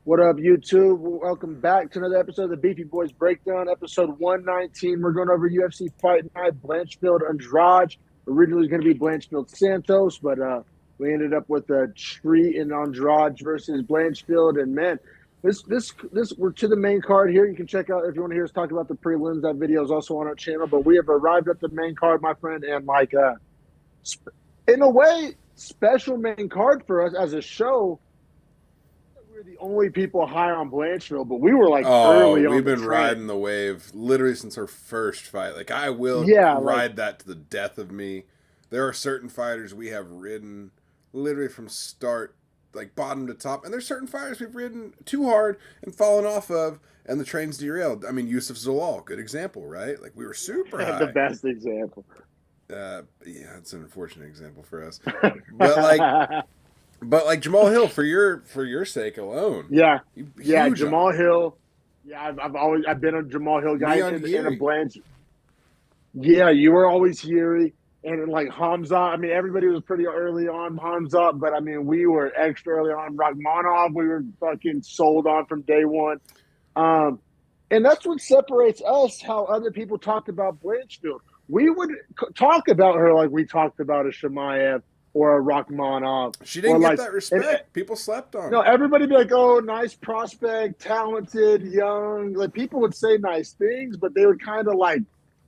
What up, YouTube? Welcome back to another episode of the Beefy Boys Breakdown, episode 119. We're going over UFC Fight Night, Blanchfield Andrade. Originally it was going to be Blanchfield Santos, but we ended up with a treat in Andrade versus Blanchfield. And man, this we're to the main card here. You can check out if you want to hear us talk about the prelims. That video is also on our channel. But we have arrived at the main card, my friend, and in a way, special main card for us as a show. We're the only people high on Blanchfield, but we were like Oh, early on we've the been train. riding the wave literally since our first fight. Like, I will Yeah, like ride that to the death of me. There are certain fighters we have ridden literally from start, like bottom to top. And there's certain fighters we've ridden too hard and fallen off of, and the train's derailed. I mean, Yusuf Zalal, good example, right? Like, we were super the high. best example. Yeah, it's an unfortunate example for us. But like, but like Jamal Hill, for your sake alone, yeah, yeah, huge on Jamal him. Hill. Yeah, I've been a Jamal Hill guy Me on in a Geary. Blanch. Yeah, you were always Huey and like Hamza. I mean, everybody was pretty early on Hamza, but I mean, we were extra early on. Rachmanov, we were fucking sold on from day one. Um, and that's what separates us. How other people talked about Blanchfield. We would talk about her like we talked about a Shemaev or a Rachmanov She or didn't get like that and respect. People slept on no, her. everybody be like, "Oh, nice prospect, talented, young." Like people would say nice things, but they would kind of like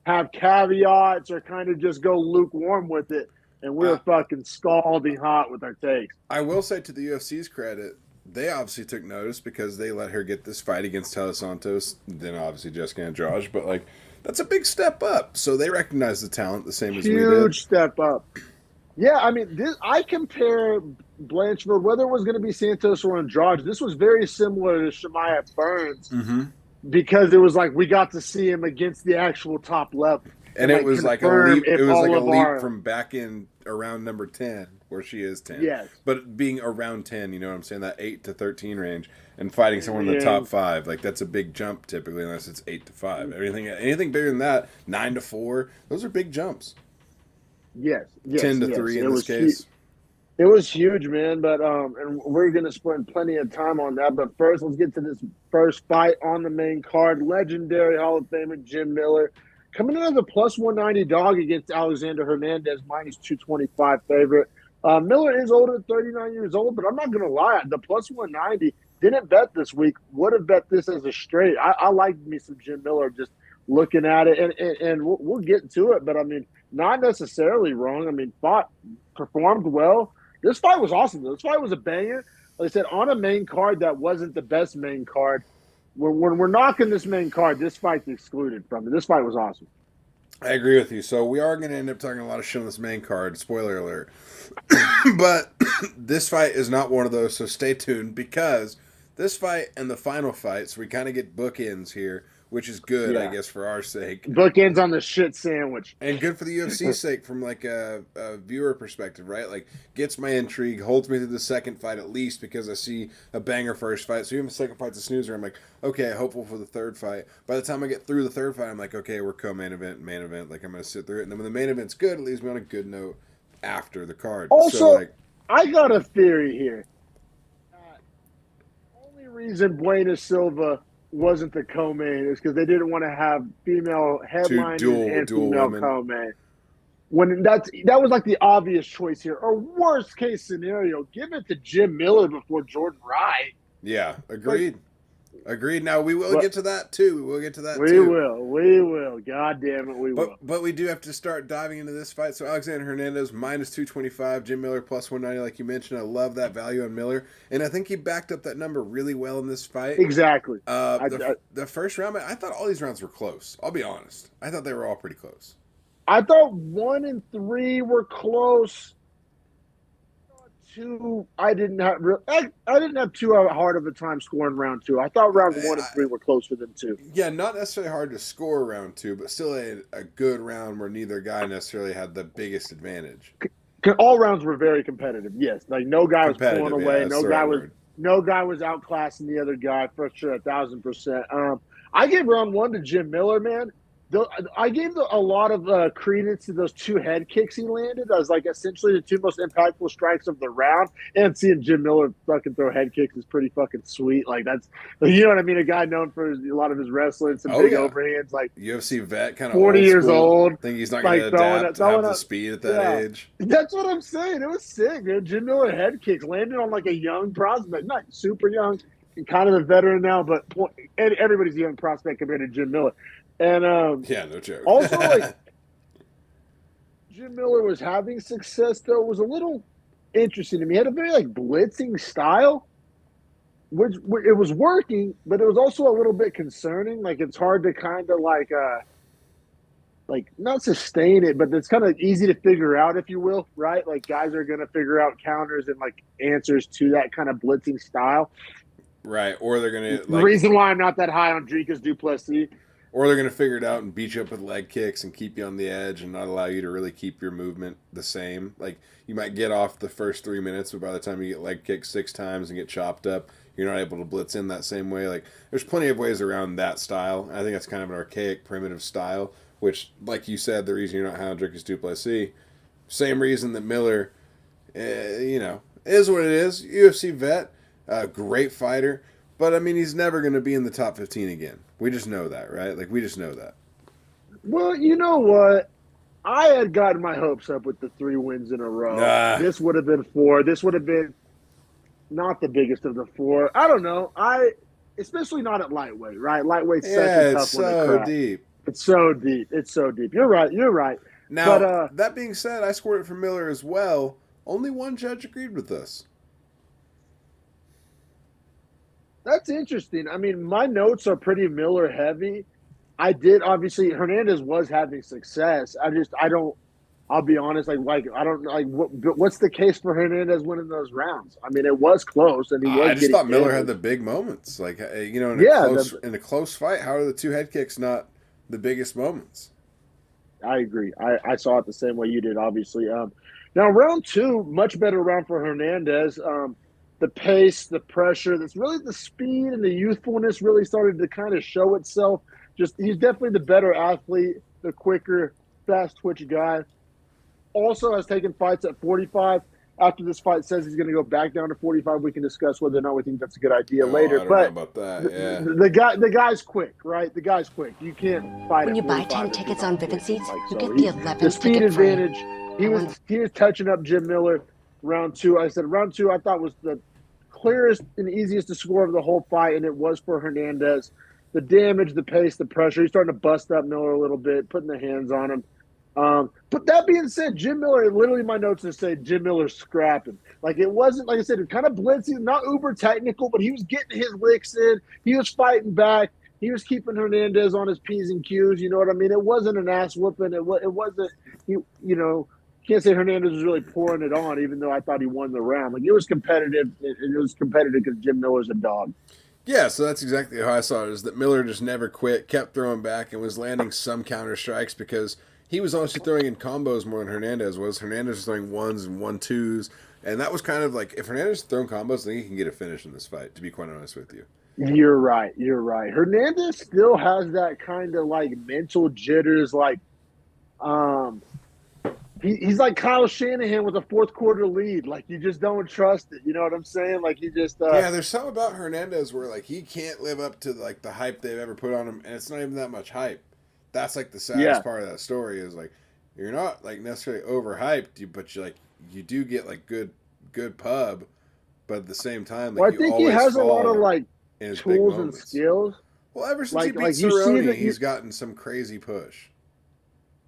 have caveats or kind of just go lukewarm with it. And we were I, fucking scalding hot with our takes. I will say to the UFC's credit, they obviously took notice because they let her get this fight against Taylor Santos, then obviously Jessica Andrade, but like that's a big step up. So they recognize the talent the same as we did. Huge step up. Yeah, I mean, I compare Blanchfield, whether it was going to be Santos or Andrade, this was very similar to Shemaya Burns Mm-hmm. because it was like we got to see him against the actual top level And and it like was like a confirm leap. It if was like all a of leap our from back in around number 10, where she is 10, yes, but being around 10. You know what I'm saying? That 8 to 13 range, and fighting someone in the top and five, like that's a big jump typically, unless it's 8 to 5. Anything bigger than that, 9 to 4, those are big jumps. yes, yes, ten to yes. three in this case. It was huge, man. But and we're gonna spend plenty of time on that. But first, let's get to this first fight on the main card. Legendary Hall of Famer Jim Miller coming in as a plus 190 dog against Alexander Hernandez, minus 225 favorite. Miller is older, 39 years old, but I'm not gonna lie, the plus 190 didn't bet this week. Would have bet this as a straight. I like me some Jim Miller just looking at it, and we'll get to it. But I mean, not necessarily wrong. I mean, fought performed well. This fight was awesome. This fight was a banger. Like I said, on a main card that wasn't the best main card. When we're knocking this main card, this fight's excluded from it. This fight was awesome. I agree with you. So we are going to end up talking a lot of shit on this main card. Spoiler alert. But this fight is not one of those. So stay tuned, because this fight and the final fight, so we kind of get bookends here, which is good, I Yeah. guess, for our sake. Bookends on the shit sandwich. And good for the UFC's sake from like a viewer perspective, right? Like gets my intrigue, holds me to the second fight at least, because I see a banger first fight. So even if the second fight's a snoozer, I'm like, okay, hopeful for the third fight. By the time I get through the third fight, I'm like, okay, we're co-main event, main event. Like I'm gonna sit through it, and then when the main event's good, it leaves me on a good note after the card. So Also, like, I got a theory here. Only reason Buena Silva wasn't the co-main is because they didn't want to have female two headliners dual and dual female women. co-main. When that was like the obvious choice here. Or worst case scenario, give it to Jim Miller before Jordan Wright. Yeah, Like, agreed. Agreed. Now we will but get to that too. We will get to that we too. will, we will. God damn it, we will. But we do have to start diving into this fight. So Alexander Hernandez minus 225, Jim Miller plus 190, like you mentioned. I love that value on Miller, and I think he backed up that number really well in this fight. Exactly. The first round, I thought all these rounds were close. I'll be honest. I thought they were all pretty close. I thought 1 and 3 were close. Two, I didn't have. I didn't have too hard of a time scoring round two. I thought round 1 and 3 were closer than two. Yeah, not necessarily hard to score round two, but still a good round where neither guy necessarily had the biggest advantage. All rounds were very competitive. Yes, like no guy was pulling Competitive, away. yeah, that's the right word. No guy was outclassing the other guy for sure, 1,000%. I gave round 1 to Jim Miller, man. I gave a lot of credence to those two head kicks he landed as like essentially the two most impactful strikes of the round. And seeing Jim Miller fucking throw head kicks is pretty fucking sweet. Like that's, you know what I mean? A guy known for a lot of his wrestling, some Oh big yeah, overhands, like UFC vet, kind of 40 old years school. old, Think he's not going to like adapt to have throwing the up. speed at that Yeah, age. that's what I'm saying. It was sick, man. Jim Miller head kicks landed on like a young prospect, not super young, and kind of a veteran now, but everybody's a young prospect compared to Jim Miller. And Yeah, no joke. also, like Jim Miller was having success, though, was a little interesting to me. He had a very like blitzing style, which it was working, but it was also a little bit concerning. Like it's hard to kind of like not sustain it, but it's kind of easy to figure out, if you will, right? Like guys are going to figure out counters and like answers to that kind of blitzing style. Right, or they're going The to like, reason why I'm not that high on Dricus Duplessis. or they're going to figure it out and beat you up with leg kicks and keep you on the edge and not allow you to really keep your movement the same. Like you might get off the first 3 minutes, but by the time you get leg kicked 6 times and get chopped up, you're not able to blitz in that same way. Like there's plenty of ways around that style. I think that's kind of an archaic, primitive style. Which, like you said, the reason you're not hounding Dricus Duplessis, same reason that Miller, is what it is. UFC vet, great fighter, but I mean he's never going to be in the top 15 again. We just know that, right? Like we just know that. Well, you know what? I had gotten my hopes up with the 3 wins in a row. Nah. This would have been 4. This would have been not the biggest of the 4. I don't know. Especially not at lightweight, right? Lightweight's such a tough one to crack. Deep. It's so deep. It's so deep. You're right. You're right. Now, but, that being said, I scored it for Miller as well. Only one judge agreed with us. That's interesting. I mean, my notes are pretty Miller heavy. I did obviously Hernandez was having success. I'll be honest, I don't like what's the case for Hernandez winning those rounds? I mean, it was close, and he was. I just thought Miller had the big moments, like in a close fight. How are the 2 head kicks not the biggest moments? I agree. I saw it the same way you did. Obviously, now round 2, much better round for Hernandez. The pace, the pressure, that's really the speed and the youthfulness really started to kind of show itself. He's definitely the better athlete, the quicker, fast twitch guy. Also has taken fights at 45. After this fight says he's going to go back down to 45. We can discuss whether or not we think that's a good idea later. I don't know about that. Yeah. The guy's quick, right? The guy's quick. You can't fight. When you buy 10 tickets on Vivid Seats, you get the 11th the speed ticket free. advantage. He was touching up Jim Miller round 2. I said round 2 I thought was the clearest and easiest to score of the whole fight, and it was for Hernandez. The damage, the pace, the pressure. He's starting to bust up Miller a little bit, putting the hands on him. But that being said, Jim Miller, literally my notes just say Jim Miller scrapping. Like it wasn't, like I said, kind of blitzing, not uber technical, but he was getting his licks in. He was fighting back. He was keeping Hernandez on his P's and Q's. You know what I mean? It wasn't an ass whooping. It wasn't, can't say Hernandez was really pouring it on, even though I thought he won the round. Like it was competitive. It was competitive because Jim Miller's a dog. Yeah, so that's exactly how I saw it, is that Miller just never quit, kept throwing back, and was landing some counter strikes because he was honestly throwing in combos more than Hernandez was. Hernandez was throwing 1s and 1-2s, and that was kind of like, if Hernandez is throwing combos, I think he can get a finish in this fight, to be quite honest with you. You're right. Hernandez still has that kind of like mental jitters, like he's like Kyle Shanahan with a 4th quarter lead. Like you just don't trust it. You know what I'm saying? Like he just yeah. There's something about Hernandez where like he can't live up to like the hype they've ever put on him, and it's not even that much hype. That's like the saddest part of that story is like you're not like necessarily overhyped, but you do get like good pub, but at the same time, like I think he has a lot of like tools and skills. Well, ever since he beat Cerrone, he's gotten some crazy push.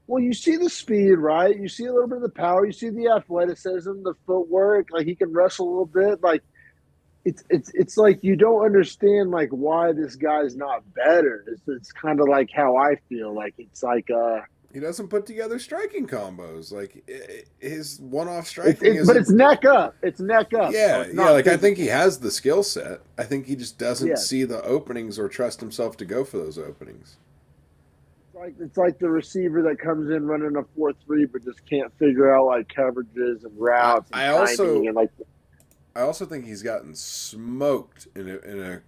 Well, you see the speed, right? You see a little bit of the power. You see the athleticism, the footwork. Like he can wrestle a little bit. Like it's like you don't understand like why this guy's not better. It's kind of like how I feel. Like it's like he doesn't put together striking combos. Like his one-off striking but it's neck up. It's neck up. Yeah, like I think he has the skill set. I think he just doesn't see the openings or trust himself to go for those openings. It's like the receiver that comes in running a 4-3 but just can't figure out like coverages and routes. And I also think he's gotten smoked in a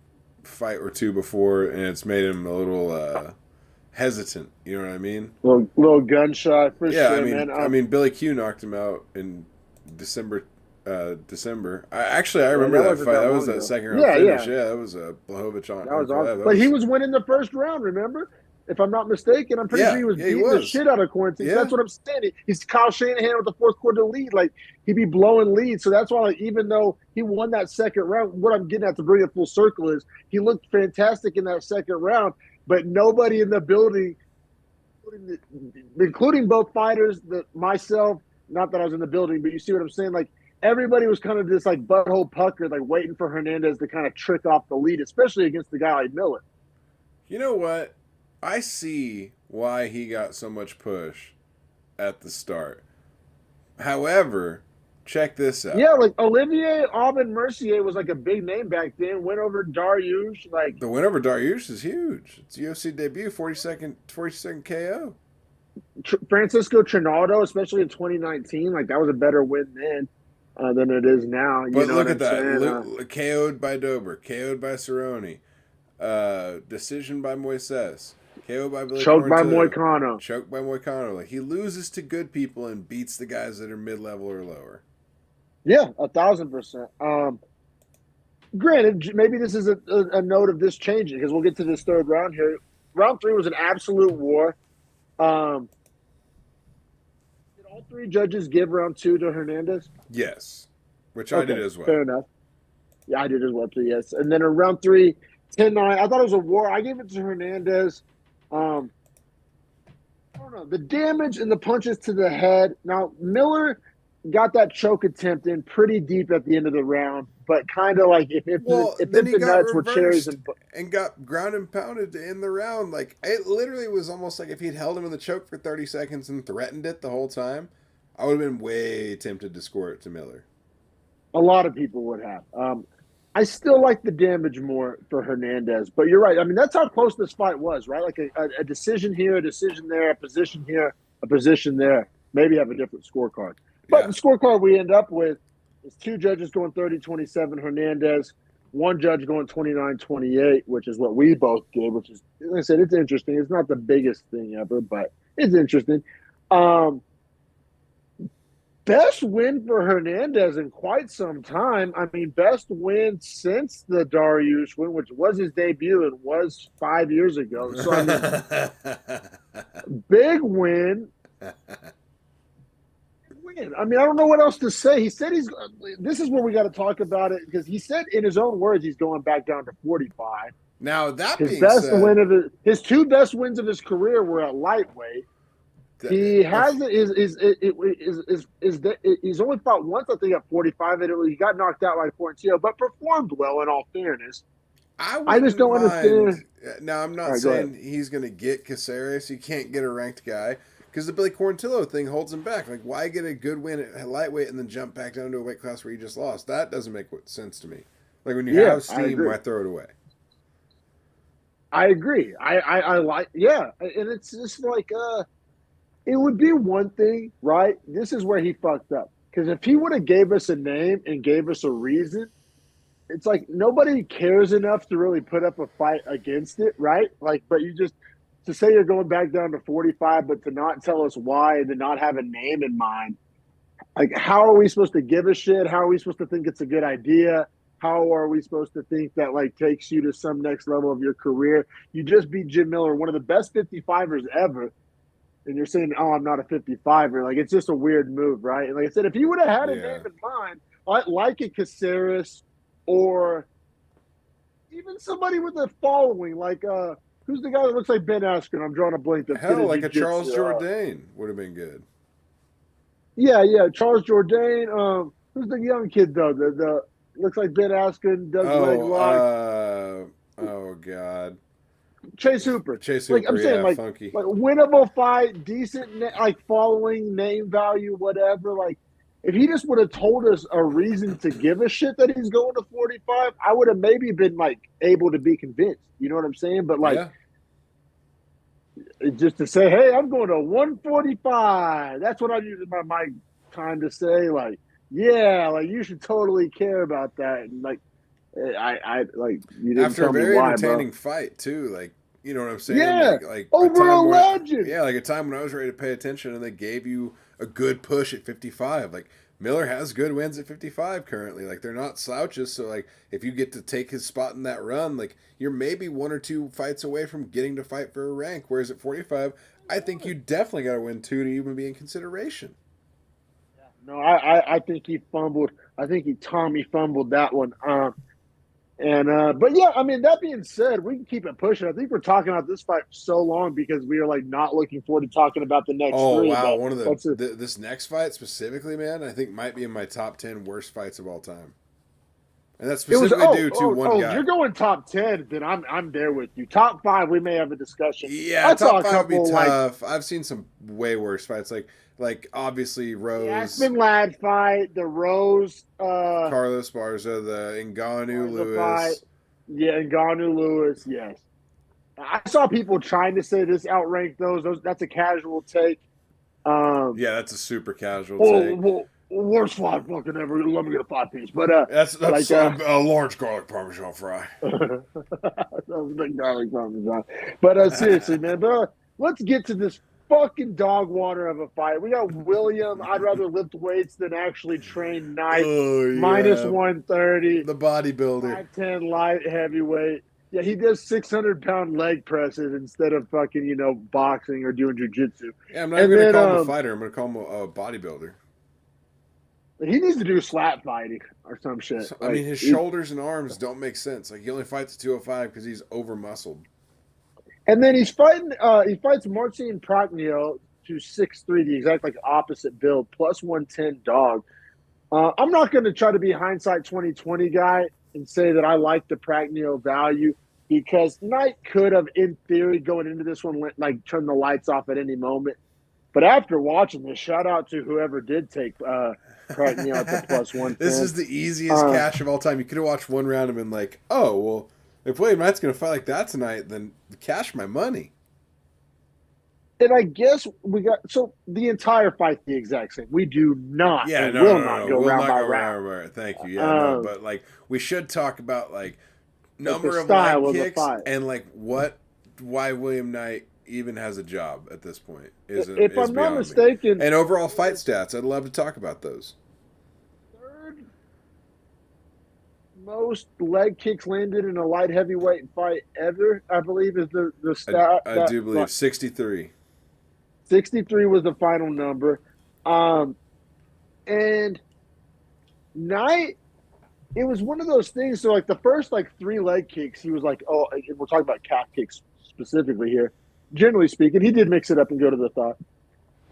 fight or two before, and it's made him a little hesitant. You know what I mean? Little gunshot for Yeah, sure, man. I mean, Billy Q knocked him out in December. December. I remember that that wasn't fight. that That was long that ago. second round Yeah, finish. yeah. Yeah, that was a Blachowicz on That was awesome. Ankalaev. That But he was was winning the first round, remember? If I'm not mistaken, I'm pretty sure yeah, he was yeah, he beating the was. shit out of Quarantine. So Yeah, that's what I'm saying. He's Kyle Shanahan with the fourth quarter lead. Like, he'd be blowing leads. So that's why, like, even though he won that second round, what I'm getting at to bring it full circle is he looked fantastic in that second round, but nobody in the building, including both fighters, myself, not that I was in the building, but you see what I'm saying? Like, everybody was kind of just like butthole puckered, like waiting for Hernandez to kind of trick off the lead, especially against the guy like Miller. you know what? I see why he got so much push at the start. However, check this out. Yeah, like Olivier Aubin Mercier was like a big name back then. Went over Dariush, like The win over Dariush is huge. It's a UFC debut, 40-second KO. Francisco Trinaldo, especially in 2019. Like, that was a better win then than it is now. You But know look what at I'm that. saying? KO'd by Dober, KO'd by Cerrone, decision by Moises, KO'd by Billy Choked by Quarantillo, Moicano. choked by Moicano. Like, he loses to good people and beats the guys that are mid-level or lower. Yeah, 1,000%. Granted, maybe this is a note of this changing because we'll get to this third round here. Round 3 was an absolute war. Did all 3 judges give round 2 to Hernandez? Yes, which I did as well. Fair enough. Yeah, I did as well too, yes. And then in round 3, 10-9, I thought it was a war. I gave it to Hernandez. I don't know. The damage and the punches to the head. Now, Miller got that choke attempt in pretty deep at the end of the round, but kind of like if Then he the got nuts were cherries reversed and got ground and pounded to end the round. Like, it literally was almost like if he'd held him in the choke for 30 seconds and threatened it the whole time, I would have been way tempted to score it to Miller. a lot of people would have. I still like the damage more for Hernandez, but you're right. I mean, that's how close this fight was, right? Like a decision here, a decision there, a position here, a position there. Maybe have a different scorecard. But the scorecard we end up with is 2 judges going 30-27 Hernandez, 1 judge going 29-28, which is what we both did, which is, like I said, it's interesting. It's not the biggest thing ever, but it's interesting. Best win for Hernandez in quite some time. I mean, best win since the Dariush win, which was his debut and was 5 years ago. So, I mean, big win. I mean, I don't know what else to say. He said this is where we got to talk about it because he said in his own words he's going back down to 45. Now, that his being best said, win of his 2 best wins of his career were at lightweight. He has he's only fought once, I think, at 45, and he got knocked out by Quarantillo, but performed well in all fairness. I just don't understand. Now, I'm not saying he's going to get Caceres. He can't get a ranked guy because the Billy Quarantillo thing holds him back. Like, why get a good win at lightweight and then jump back down to a weight class where you just lost? That doesn't make sense to me. Like, when you have steam, why throw it away? I agree. I like, yeah. And it's just like, it would be one thing, right? This is where he fucked up. Because if he would have gave us a name and gave us a reason, it's like nobody cares enough to really put up a fight against it, right? Like, but you just, to say you're going back down to 45, but to not tell us why and to not have a name in mind, like, how are we supposed to give a shit? How are we supposed to think it's a good idea? How are we supposed to think that, like, takes you to some next level of your career? You just beat Jim Miller, one of the best 55ers ever. And you're saying, oh, I'm not a 55er. Like, it's just a weird move, right? And like I said, if he would have had a name in mind, like a Caceres or even somebody with a following, like, who's the guy that looks like Ben Askren? I'm drawing a blank. Hell, like a Charles Jourdain would have been good. Yeah, Charles Jourdain. Who's the young kid, though? The looks like Ben Askren, does leg lock. Oh, God. Chase Hooper. Like, I'm saying, like, funky. like winnable fight, decent, like, following, name value, whatever. Like, if he just would have told us a reason to give a shit that he's going to 45, I would have maybe been, like, able to be convinced. You know what I'm saying? But, like, just to say, hey, I'm going to 145. That's what I'm using my time to say. Like, yeah, like, you should totally care about that. And, like, I like, you didn't after tell a very me why, entertaining bro. fight too. Like, You know what I'm saying? Yeah, Like a over a time when legend. yeah, like a time when I was ready to pay attention, and they gave you a good push at 55. Like Miller has good wins at 55 currently. Like they're not slouches. So like if you get to take his spot in that run, like you're maybe one or two fights away from getting to fight for a rank. Whereas at 45, I think you definitely got to win two to even be in consideration. No, I think he fumbled. I think he Tommy fumbled that one. But yeah, I mean, that being said, we can keep it pushing. I think we're talking about this fight for so long because we are like not looking forward to talking about the next Oh three. wow, But one of let's this next fight specifically, man, I think might be in my top 10 worst fights of all time, and that's it was specifically due to one guy. You're going top 10, then I'm there with you. Top 5, we may have a discussion. Yeah, I saw top a five would be couple tough. I've seen some way worse fights, like obviously the Rose, Aspen Ladd fight, the Rose Carlos Barza, the Ngannou the fight. Lewis. Yeah, and Ngannou Lewis, yes. I saw people trying to say this outranked those. That's a casual take. Yeah, that's a super casual take. Well, worst fight fucking ever. Let me get a 5-piece. But That's like, a large garlic parmesan fry. that was a big garlic parmesan. But seriously, man, let's get to this fucking dog water of a fight. We got William. I'd rather lift weights than actually train Knight. Oh, yeah. Minus 130. The bodybuilder. 510 light heavyweight. Yeah, he does 600-pound leg presses instead of fucking, boxing or doing jujitsu. Yeah, I'm not even going to call him a fighter. I'm going to call him a bodybuilder. He needs to do slap fighting or some shit. So, I mean, his shoulders and arms don't make sense. Like, he only fights at 205 because he's over-muscled. And then he's fighting. He fights Marcin Prachnio to 6'3", the exact opposite build, plus 110 dog. I'm not going to try to be hindsight 2020 guy and say that I like the Prachnio value because Knight could have, in theory, going into this one, turn the lights off at any moment. But after watching this, shout out to whoever did take Prachnio at the plus 110. This is the easiest cash of all time. You could have watched one round and been like, oh, well, if William Knight's going to fight like that tonight, then cash my money. And I guess we got the entire fight the exact same. We do not, will not go round by round. Thank you. Yeah, but we should talk about number of leg kicks and why William Knight even has a job at this point. If I'm not mistaken, me. And overall fight stats, I'd love to talk about those. Third most leg kicks landed in a light heavyweight fight ever, I believe, is the stat. I do believe 63. 63 was the final number. And Knight, it was one of those things. So, the first, 3 leg kicks, he was like, oh, and we're talking about calf kicks specifically here. Generally speaking, he did mix it up and go to the thigh.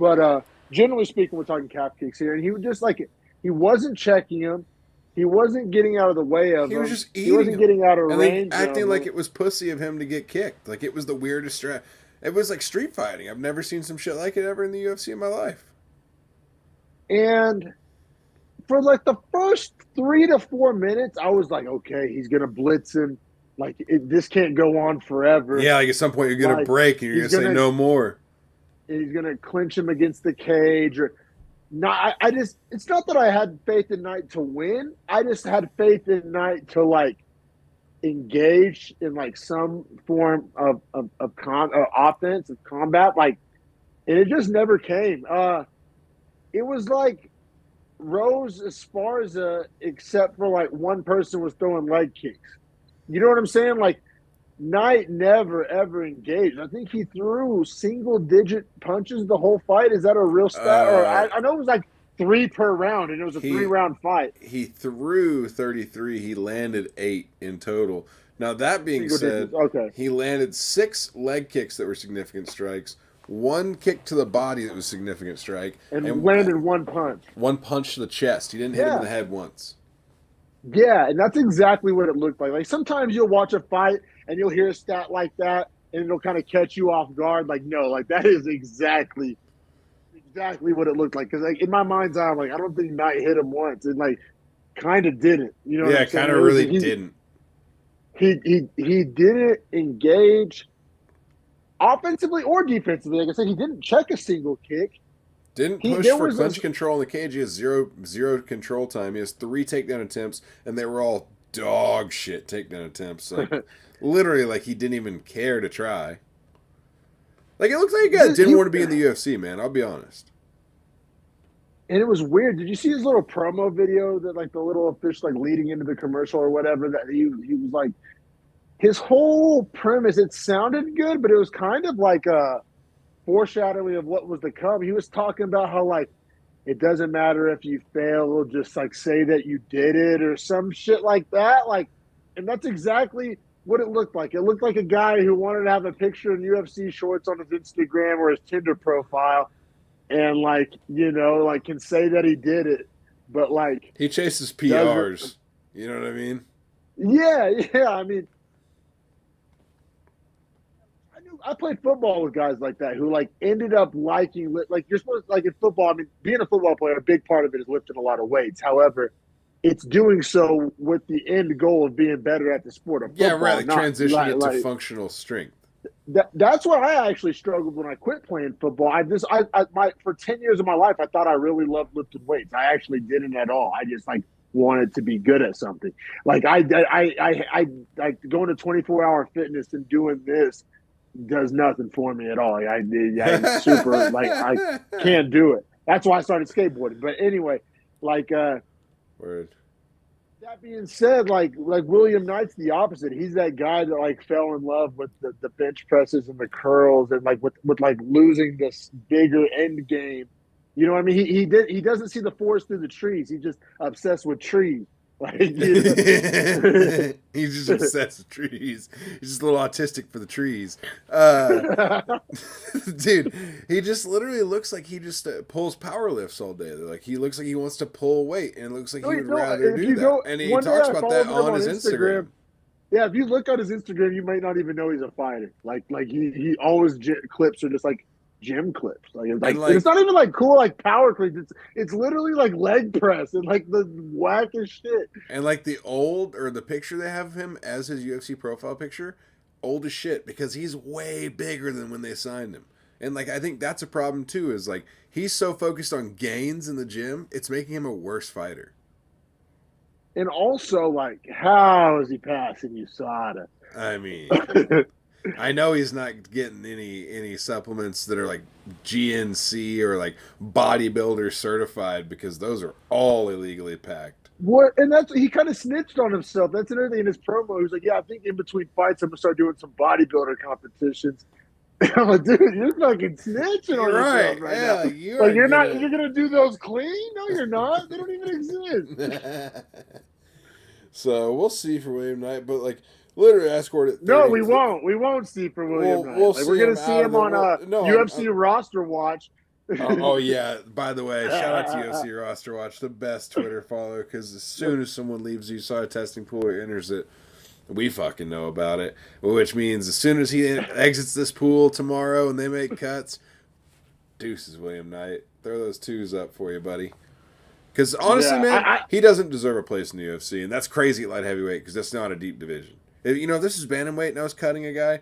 But generally speaking, we're talking calf kicks here. And he was just he wasn't checking him. He wasn't getting out of the way of him. He was just eating He wasn't getting out of range. Acting like it was pussy of him to get kicked. Like it was the weirdest It was like street fighting. I've never seen some shit like it ever in the UFC in my life. And for the first 3 to 4 minutes, I was like, okay, he's going to blitz him. This can't go on forever. Yeah, at some point you're going to break and you're going to say no more. He's going to clinch him against the cage. It's not that I had faith in Knight to win. I just had faith in Knight to engage in some form of offense, of combat. And it just never came. It was like Rose Esparza, except for one person was throwing leg kicks. You know what I'm saying? Knight never ever engaged. I think he threw single-digit punches the whole fight. Is that a real stat? Or I know it was 3 per round, and it was a 3-round fight. He threw 33. He landed 8 in total. Now that being said, he landed 6 leg kicks that were significant strikes, 1 kick to the body that was significant strike, and landed 1 punch. 1 punch to the chest. He didn't hit him in the head once. Yeah, and that's exactly what it looked like. Sometimes you'll watch a fight and you'll hear a stat like that, and it'll kind of catch you off guard. That is exactly what it looked like. Because in my mind's eye, I'm I don't think Knight hit him once, and kind of didn't. You know? Yeah, kind of really didn't. He didn't engage offensively or defensively. Like I said, he didn't check a single kick. Didn't push for clinch control in the cage. He has zero control time. He has 3 takedown attempts, and they were all dog shit takedown attempts. Like, literally, like, he didn't even care to try. Like, it looks like a guy that didn't want to be in the UFC, man. I'll be honest. And it was weird. Did you see his little promo video that, like, the little official, like, leading into the commercial or whatever, that he was like, his whole premise, it sounded good, but it was kind of like a foreshadowing of what was to come. He was talking about how, like, it doesn't matter if you fail, just, like, say that you did it or some shit like that. Like, and that's exactly what it looked like. It looked like a guy who wanted to have a picture in UFC shorts on his Instagram or his Tinder profile and, like, you know, like, can say that he did it. But, like, he chases PRs. You know what I mean? Yeah. I mean, I played football with guys like that who, like, ended up liking, like, you're supposed to, like, in football, I mean, being a football player, a big part of it is lifting a lot of weights. However, it's doing so with the end goal of being better at the sport of football. Yeah, right. Like, transitioning into functional strength. That's why I actually struggled when I quit playing football. For 10 years of my life, I thought I really loved lifting weights. I actually didn't at all. I just, like, wanted to be good at something. Like, I going to 24-hour fitness and doing this does nothing for me at all. I super, like, I can't do it. That's why I started skateboarding. But anyway, like, word. That being said, like William Knight's the opposite. He's that guy that, like, fell in love with the bench presses and the curls and, like, with like losing this bigger end game. You know what I mean? He doesn't see the forest through the trees. He's just obsessed with trees. Like, you know? He's just obsessed with trees. He's just a little autistic for the trees. Dude, he just literally looks like he just pulls power lifts all day. Like, he looks like he wants to pull weight, and it looks like he would rather do that. And he talks about that on his Instagram. Yeah, if you look at his Instagram, you might not even know he's a fighter. Like he always clips are just like gym clips. Like it's not even like cool like power clips. It's literally like leg press and like the wackest shit. And like the picture they have of him as his UFC profile picture, old as shit, because he's way bigger than when they signed him. And like I think that's a problem too, is like he's so focused on gains in the gym, it's making him a worse fighter. And also, like, how is he passing USADA? I mean, I know he's not getting any supplements that are like GNC or like bodybuilder certified, because those are all illegally packed. What? And he kind of snitched on himself. That's another thing in his promo. He was like, "Yeah, I think in between fights, I'm gonna start doing some bodybuilder competitions." I'm like, dude, you're fucking snitching on yourself right now. You're gonna do those clean? No, you're not. They don't even exist. So we'll see for William Knight, but like literally escorted. No, we won't. We won't see for William Knight. We're gonna see him on UFC roster watch. Oh yeah. By the way, shout out to UFC roster watch, the best Twitter follow, because as soon as someone leaves the USADA testing pool or enters it, we fucking know about it. Which means as soon as he exits this pool tomorrow and they make cuts, deuces, William Knight. Throw those twos up for you, buddy. Because honestly, man, he doesn't deserve a place in the UFC, and that's crazy at light heavyweight, because that's not a deep division. If this is bantamweight and I was cutting a guy,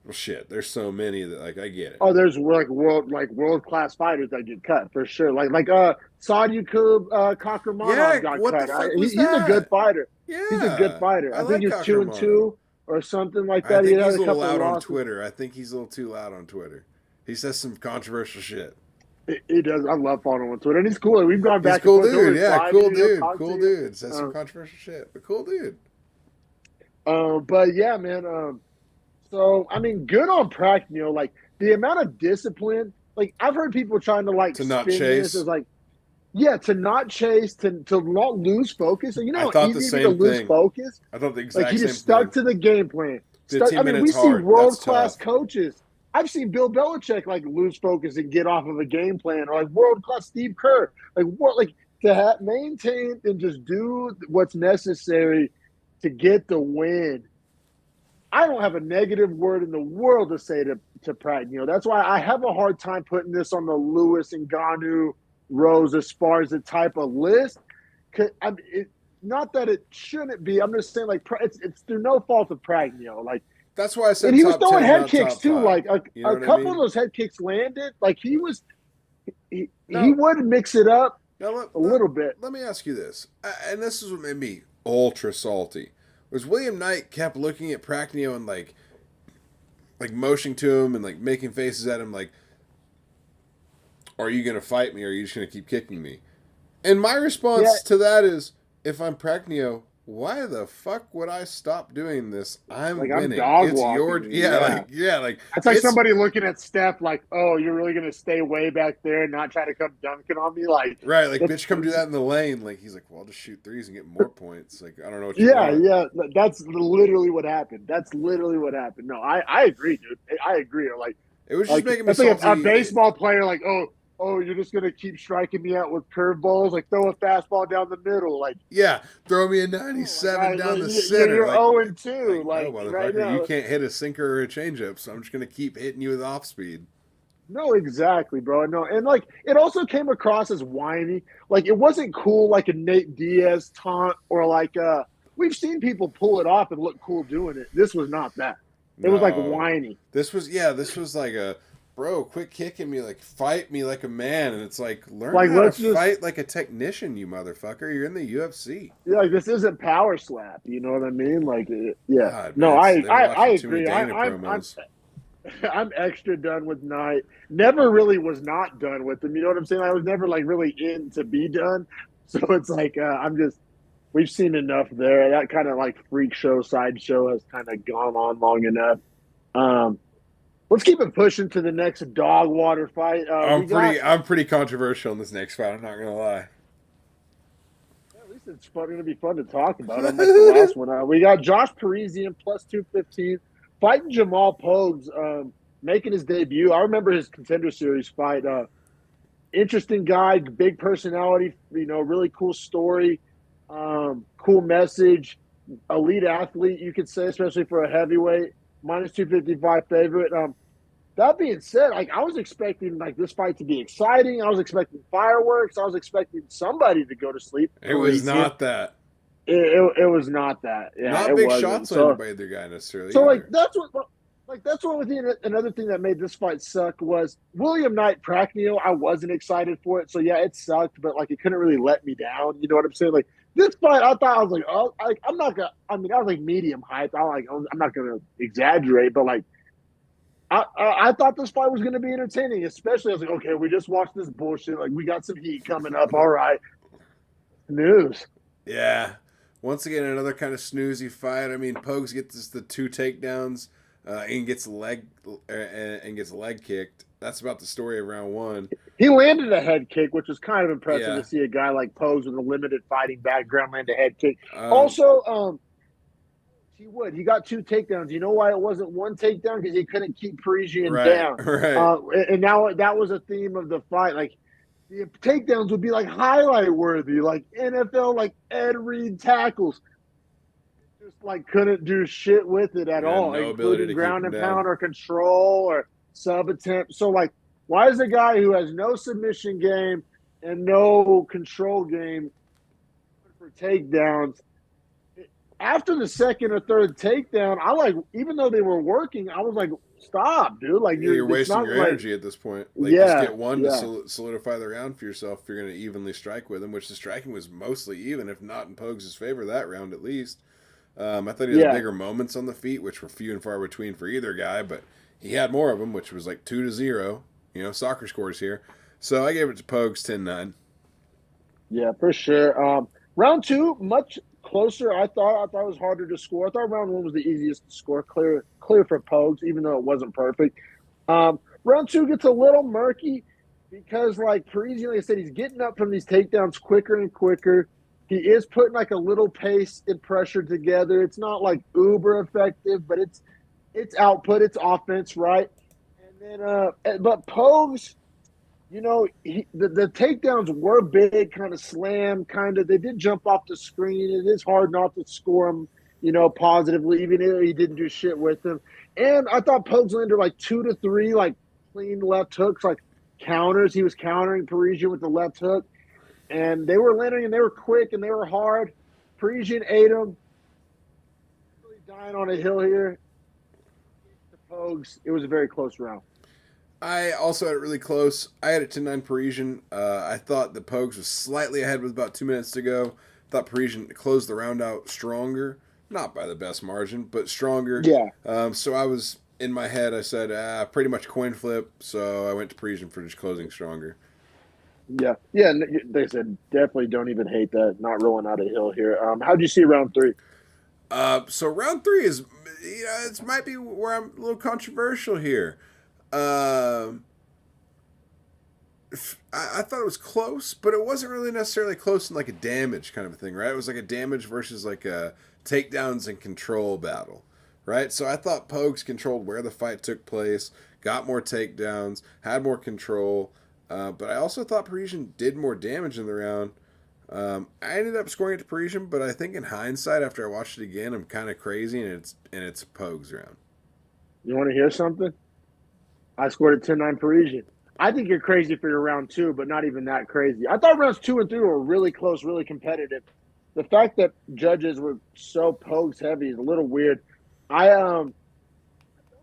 well, shit, there's so many that, like, I get it. Oh, there's world class fighters that get cut for sure. Like Sadyukub Kakhramonov got what cut. The fuck was he's a good fighter. Yeah, he's a good fighter. I think he's 2-2 or something like that. I think he's a little loud on Twitter. I think he's a little too loud on Twitter. He says some controversial shit. He does. I love following him on Twitter, and he's cool. We've gone back. He's cool dude. Yeah, cool dude. Says some controversial shit, but cool dude. But yeah, man. So I mean, good on Pragnio. Like the amount of discipline. Like I've heard people trying to like to not chase. As like, yeah, to not chase, to not lose focus. And I thought the same to lose focus. I thought the exact same thing. He just stuck to the game plan. I mean, we see world class coaches. I've seen Bill Belichick like lose focus and get off of a game plan, or like world class Steve Kerr, to maintain and just do what's necessary to get the win. I don't have a negative word in the world to say to Pragnio. That's why I have a hard time putting this on the Lewis and Ngannou Rose as far as the type of list. Not that it shouldn't be. I'm just saying it's through no fault of Pragnio. Like. That's why I said. And he was throwing 10, head kicks too. 5. Like a couple of those head kicks landed. Like he would mix it up a little bit. Let me ask you this, and this is what made me ultra salty. was William Knight kept looking at Prachnio and like motioning to him and like making faces at him like, are you gonna fight me or are you just gonna keep kicking me? And my response to that is, if I'm Prachnio, why the fuck would I stop doing this? I'm winning. Dog it's walking. your That's like somebody looking at Steph like, oh, you're really gonna stay way back there and not try to come dunking on me, like right, like bitch, come do that in the lane. Like he's like, well, I'll just shoot threes and get more points. Like I don't know what you want. Yeah, that's literally what happened. No, I agree, dude. I agree. Like it was just making me salty. Like a baseball player, like, oh, you're just gonna keep striking me out with curveballs. Like throw a fastball down the middle. Like throw me a 97 down the center. You're like, 0-2. Like no, motherfucker, right now, you can't hit a sinker or a changeup, so I'm just gonna keep hitting you with off speed. No, exactly, bro. No, and like it also came across as whiny. Like it wasn't cool, like a Nate Diaz taunt or like we've seen people pull it off and look cool doing it. This was not that. It was like whiny. This was like a. Bro, quit kicking me, like, fight me like a man. And it's like, learn how to fight like a technician, you motherfucker. You're in the UFC. Yeah, like, this isn't power slap. You know what I mean? Like, yeah. God, no, man, I agree. I'm extra done with Knight. Never really was not done with him. You know what I'm saying? I was never, like, really in to be done. So it's like, we've seen enough there. That kind of, like, freak show, sideshow has kind of gone on long enough. Let's keep it pushing to the next dog water fight. I'm pretty controversial in this next fight. I'm not gonna lie. At least it's going to be fun to talk about. Unlike the last one, we got Josh Parisian plus 215 fighting Jamal Pogues, making his debut. I remember his Contender Series fight. Interesting guy, big personality. Really cool story, cool message. Elite athlete, you could say, especially for a heavyweight. Minus 255 favorite. That being said, like I was expecting like this fight to be exciting. I was expecting fireworks. I was expecting somebody to go to sleep. It was not that. It was not that. Yeah, not big shots on by either guy necessarily. So either. that's what with another thing that made this fight suck was William Knight Prachnio. I wasn't excited for it. So yeah, it sucked, but like it couldn't really let me down. You know what I'm saying? Like this fight, I thought I was like, I'm not gonna. I mean, I was like medium hype. I'm not gonna exaggerate, but like, I thought this fight was gonna be entertaining. Especially, I was like, okay, we just watched this bullshit. Like, we got some heat coming up. All right, news. Yeah. Once again, another kind of snoozy fight. I mean, Pogues gets the 2 takedowns, and gets leg kicked. That's about the story of round 1. He landed a head kick, which was kind of impressive to see a guy like Pogues with a limited fighting background land a head kick. He got 2 takedowns. You know why it wasn't 1 takedown? Because he couldn't keep Parisian down. Right. And now that was a theme of the fight. Like the takedowns would be like highlight worthy, like NFL, like Ed Reed tackles. Just like couldn't do shit with it at all, no ability to ground and keep pound or control or sub attempt. So like, why is a guy who has no submission game and no control game for takedowns? After the second or third takedown, even though they were working, I was like, stop, dude. Like you're wasting your energy at this point. Like just get one to solidify the round for yourself if you're going to evenly strike with him, which the striking was mostly even, if not in Pogues' favor that round at least. I thought he had bigger moments on the feet, which were few and far between for either guy, but he had more of them, which was like 2-0. Soccer scores here. So I gave it to Pogues 10-9. Yeah, for sure. Round 2, much closer. I thought it was harder to score. I thought round 1 was the easiest to score. Clear for Pogues, even though it wasn't perfect. Round 2 gets a little murky because, like Parisian, like I said, he's getting up from these takedowns quicker and quicker. He is putting like a little pace and pressure together. It's not like uber effective, but it's output, it's offense, right? And then, but Pogues, the takedowns were big, kind of slam, they did jump off the screen. It is hard not to score them, positively, even if he didn't do shit with them. And I thought Pogues landed like 2 to 3, like clean left hooks, like counters. He was countering Parisian with the left hook. And they were landing, and they were quick, and they were hard. Parisian ate him. Really dying on a hill here. The Pogues, it was a very close round. I also had it really close. I had it 10-9 Parisian. I thought the Pogues was slightly ahead with about 2 minutes to go. Thought Parisian closed the round out stronger. not by the best margin, but stronger. Yeah. So I was in my head. I said pretty much coin flip. So I went to Parisian for just closing stronger. Yeah. Yeah. They said definitely don't even hate that. Not rolling out a hill here. How'd you see round 3? So round 3 is, it might be where I'm a little controversial here. I thought it was close, but it wasn't really necessarily close in like a damage kind of a thing, right? It was like a damage versus like a takedowns and control battle, right? So I thought Pogues controlled where the fight took place, got more takedowns, had more control, but I also thought Parisian did more damage in the round. I ended up scoring it to Parisian, but I think in hindsight, after I watched it again, I'm kind of crazy, and it's a Pogues round. You want to hear something? I scored a 10-9 Parisian. I think you're crazy for your round 2, but not even that crazy. I thought rounds 2 and 3 were really close, really competitive. The fact that judges were so Pogues heavy is a little weird. I don't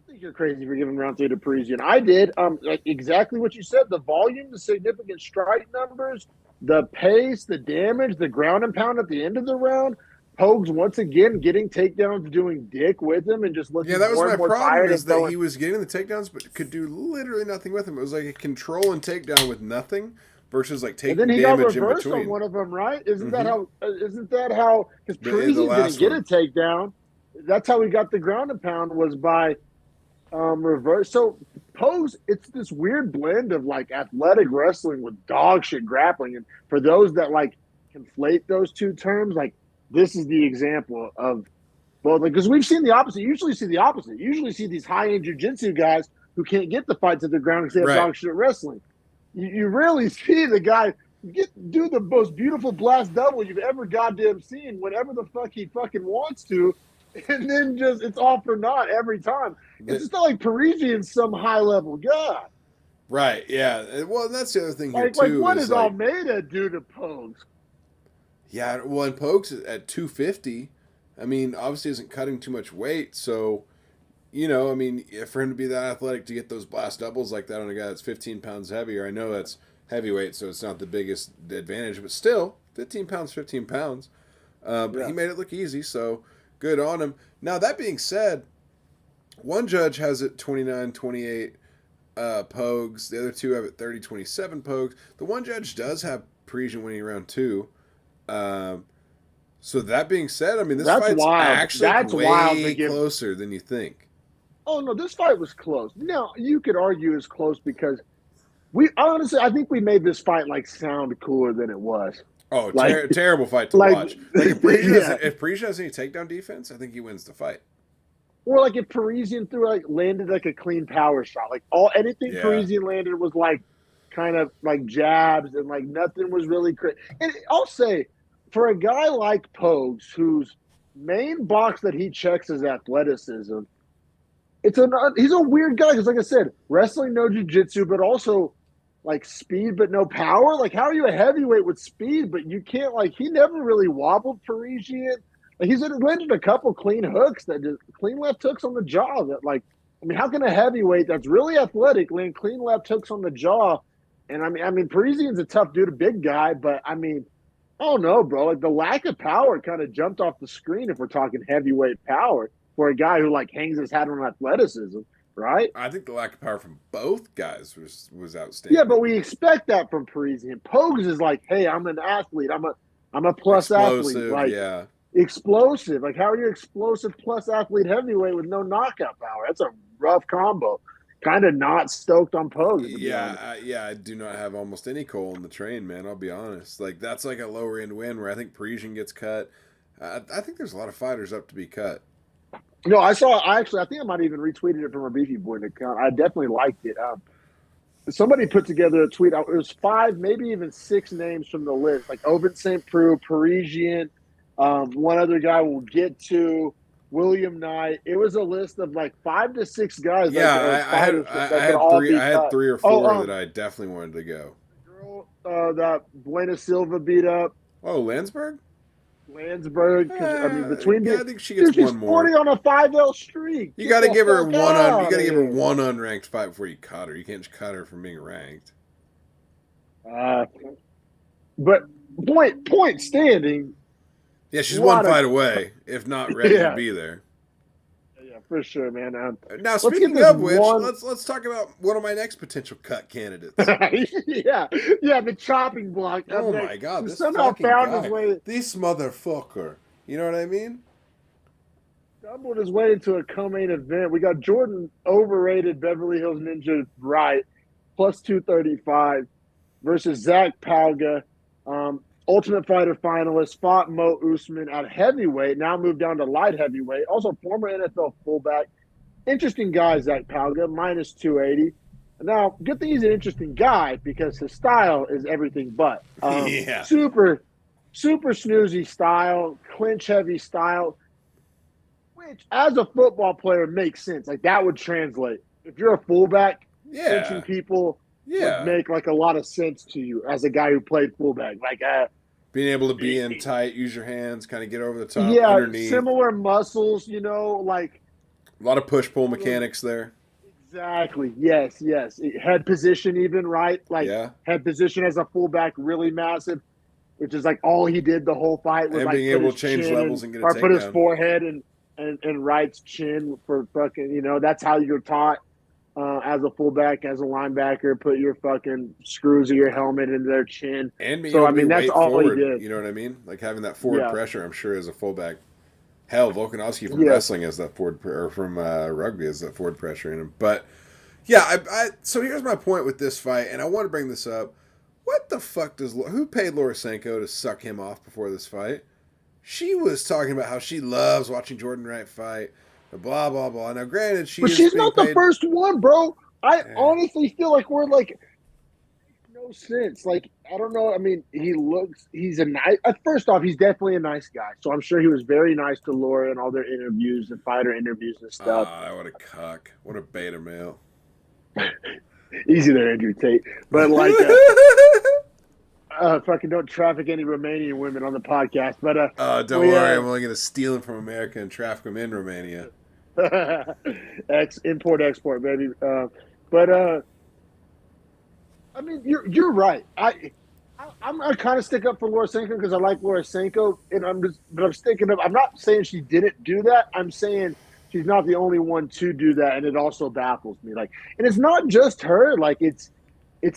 think you're crazy for giving round 3 to Parisian. I did. Like exactly what you said. The volume, the significant strike numbers, the pace, the damage, the ground and pound at the end of the round. Pogues once again getting takedowns, doing dick with him, and just looking Yeah, that was more my and more problem, tired. is that he was getting the takedowns, but could do literally nothing with them. It was like a control and takedown with nothing versus like taking and then he got damage in reversed between. on one of them, right? Isn't that how? Isn't that how? Because Parisian didn't get a takedown. That's how he got the ground and pound, was by reverse. So Pogues, it's this weird blend of like athletic wrestling with dog shit grappling. And for those that like conflate those two terms, like this is the example of both. Because we've seen the opposite. You usually see the opposite. You usually see these high-end jiu-jitsu guys who can't get the fight to the ground because they have dog shit wrestling. You rarely see the guy do the most beautiful blast double you've ever goddamn seen whenever the fuck he fucking wants to, and then just it's all for naught every time. It's just not like Parisian's some high level guy. Right, yeah. Well, that's the other thing here, too. Like what is Almeida do to Pogues? Yeah, well, and Pogues at 250, I mean, obviously isn't cutting too much weight, so, I mean, for him to be that athletic to get those blast doubles like that on a guy that's 15 pounds heavier, I know that's heavyweight, so it's not the biggest advantage, but still, 15 pounds, 15 pounds. But he made it look easy, so good on him. Now, that being said, one judge has it 29-28 Pogues. The other two have it 30-27 Pogues. The one judge does have Parisian winning round 2. So that being said, I mean, this fight's actually way closer than you think. Oh, no, this fight was close. Now, you could argue it's close because I think we made this fight like sound cooler than it was. Oh, terrible fight to watch. Like if Parisian has any takedown defense, I think he wins the fight. Or like if Parisian landed like a clean power shot, like anything Parisian landed was like kind of like jabs, and like nothing was really crazy. And I'll say, for a guy like Pogues, whose main box that he checks is athleticism, he's a weird guy because, like I said, wrestling, no jiu-jitsu, but also like speed but no power. Like, how are you a heavyweight with speed but you can't? Like, he never really wobbled Parisian. Like, he's landed a couple clean hooks, clean left hooks on the jaw. That, like, I mean, how can a heavyweight that's really athletic land clean left hooks on the jaw? And I mean, Parisian's a tough dude, a big guy, but I mean, I don't know, bro. Like, the lack of power kind of jumped off the screen if we're talking heavyweight power for a guy who like hangs his hat on athleticism, right? I think the lack of power from both guys was outstanding. Yeah, but we expect that from Parisian. Pogues is like, hey, I'm an athlete. I'm a plus athlete. Like, explosive. Like, how are you explosive plus athlete heavyweight with no knockout power? That's a rough combo. Kind of not stoked on Pogues. I do not have almost any coal in the train, man. I'll be honest. Like, that's like a lower end win where I think Parisian gets cut. I think there's a lot of fighters up to be cut. No, I think I might have even retweeted it from a Beefy Boys account. I definitely liked it. Somebody put together a tweet. It was 5, maybe even 6 names from the list, like Oven St. Preux, Parisian, one other guy we'll get to, William Knight. It was a list of like 5 to 6 guys. Yeah, I had 3 or 4 that I definitely wanted to go. The girl that Buena Silva beat up. Oh, Landsberg? Landsberg. I mean, I think she gets one more. 40 on a 5-0 streak. You got to give her one unranked fight before you cut her. You can't just cut her from being ranked. But point standing. Yeah, she's A one lot of- fight away, if not ready to be there. Yeah, for sure, man. Now, let's speaking get this of which, one- let's talk about one of my next potential cut candidates. yeah, the chopping block. Oh my god, who this somehow fucking found guy. his way, This motherfucker. You know what I mean? stumbled his way into a co-main event. We got Jordan overrated Beverly Hills Ninja Wright plus 235 versus Zach Palga, Ultimate Fighter finalist, fought Mo Usman at heavyweight, now moved down to light heavyweight. Also former NFL fullback. Interesting guy, Zach Palga, minus 280. Now, good thing he's an interesting guy because his style is everything but. Yeah. Super snoozy style, clinch heavy style, which as a football player makes sense. Like that would translate. If you're a fullback, clinching people would make like a lot of sense to you as a guy who played fullback. Like being able to be in tight, use your hands, kind of get over the top, yeah, underneath. similar muscles, like a lot of push-pull mechanics there. Exactly. Yes. Head position even, right? Like head position as a fullback, really massive, which is like all he did the whole fight was and like being able to change levels and get a takedown. Or put his forehead and Wright's chin for fucking, that's how you're taught as a fullback, as a linebacker, put your fucking screws of your helmet in their chin. And being able to that's all forward, he did. You know what I mean? Like having that forward pressure, I'm sure, as a fullback. Hell, Volkanovski from wrestling has that forward, or from rugby has that forward pressure in him. But yeah, so here's my point with this fight, and I want to bring this up. What the fuck who paid Lorisenko to suck him off before this fight? She was talking about how she loves watching Jordan Wright fight, blah blah blah. Now, granted, she's not the first one, bro. I honestly feel like we're like no sense. Like, I don't know. I mean, he's a nice. First off, he's definitely a nice guy. So I'm sure he was very nice to Laura in all their interviews and fighter interviews and stuff. What a cuck. What a beta male. Easy there, Andrew Tate. But like, fucking don't traffic any Romanian women on the podcast. But don't worry, I'm only going to steal them from America and traffic them in Romania. Import export, baby. I mean, you're right. I'm gonna kind of stick up for Lorisenko because I like Lorisenko, and I'm sticking up. I'm not saying she didn't do that. I'm saying she's not the only one to do that, and it also baffles me. Like, and it's not just her. Like, it's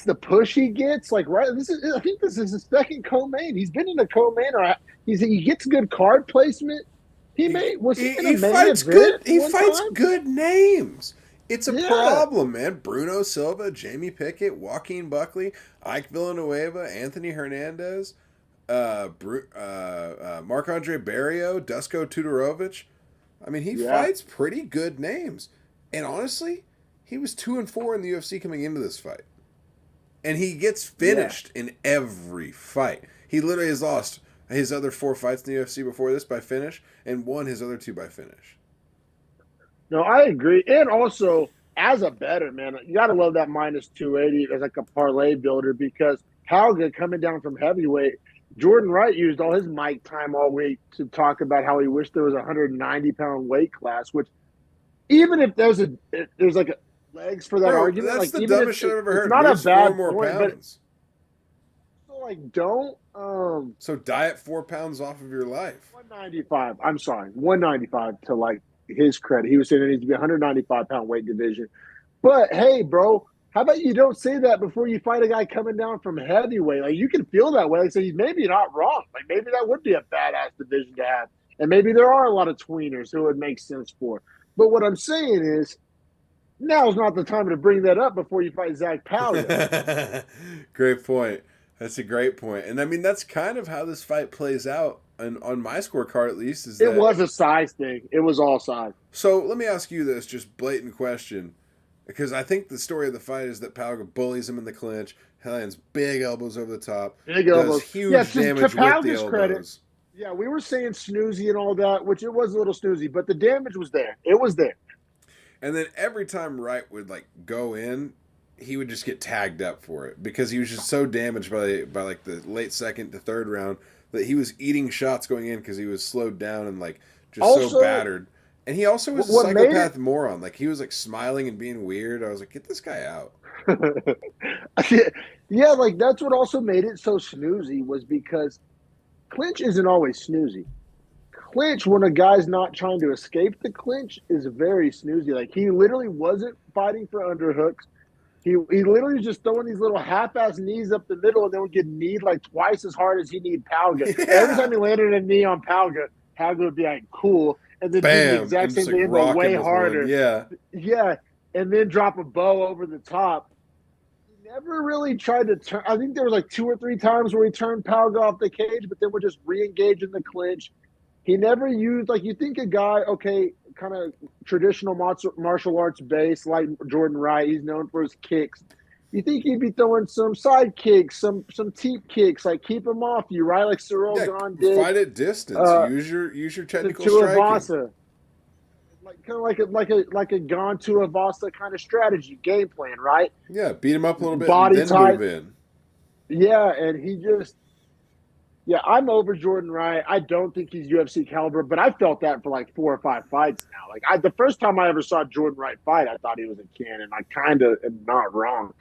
the push he gets. Like, right. I think this is his second co-main. He's been in a co-main, or he gets good card placement. He fights good. He fights good names. It's a problem, man. Bruno Silva, Jamie Pickett, Joaquin Buckley, Ike Villanueva, Anthony Hernandez, Marc-Andre Barrio, Dusko Tudorovich. I mean, he fights pretty good names. And honestly, he was 2-4 in the UFC coming into this fight. And he gets finished in every fight. He literally has lost his other 4 fights in the UFC before this by finish and won his other 2 by finish. No, I agree. And also, as a bettor, man, you got to love that minus 280 as like a parlay builder because Palga coming down from heavyweight, Jordan Wright used all his mic time all week to talk about how he wished there was a 190-pound weight class, which even if there's like a legs for that argument. That's like, the dumbest shit I've ever heard. It's not a bad 4 more pounds. But, so, like, don't. So diet 4 pounds off of your life. 195. I'm sorry, 195 to like his credit. He was saying there needs to be a 195-pound weight division. But hey, bro, how about you don't say that before you fight a guy coming down from heavyweight? Like, you can feel that way. Like, so he's maybe not wrong. Like, maybe that would be a badass division to have. And maybe there are a lot of tweeners who it would make sense for. But what I'm saying is, now's not the time to bring that up before you fight Zach Palga. Great point. That's a great point. And I mean, that's kind of how this fight plays out. And on my scorecard, at least, it was a size thing. It was all size. So let me ask you this, just blatant question, because I think the story of the fight is that Palga bullies him in the clinch, lands big elbows over the top, does huge damage with the elbows. Credit, yeah, we were saying snoozy and all that, which it was a little snoozy, but the damage was there. It was there. And then every time Wright would like go in, he would just get tagged up for it because he was just so damaged by like the late second to third round that he was eating shots going in because he was slowed down and like just also, so battered. And he also was a psychopath moron. Like, he was like smiling and being weird. I was like, get this guy out. Yeah, like that's what also made it so snoozy was because clinch isn't always snoozy. clinch when a guy's not trying to escape the clinch is very snoozy. Like he literally wasn't fighting for underhooks. He literally was just throwing these little half-ass knees up the middle and then would get kneed like twice as hard as he need Palga. Yeah. Every time he landed a knee on Palga would be like, cool. And then do the exact same thing, but way harder. One. Yeah. Yeah. And then drop a bow over the top. He never really tried to turn. I think there was like 2 or 3 times where he turned Palga off the cage, but then would just re-engage in the clinch. He never used, like, you think a guy, okay, kind of traditional martial arts base, like Jordan Wright, he's known for his kicks. You think he'd be throwing some side kicks, some teep kicks, like keep him off you, right? Like Cyril Gahn did. Fight at distance. Use your technical striking. Like kind of like a Gahn to Avasa kind of strategy, game plan, right? Yeah, beat him up a little bit Body and then type. Move in. Yeah, and he just I'm over Jordan Wright. I don't think he's UFC caliber, but I felt that for like 4 or 5 fights now. Like the first time I ever saw Jordan Wright fight, I thought he was a cannon. I kind of am not wrong.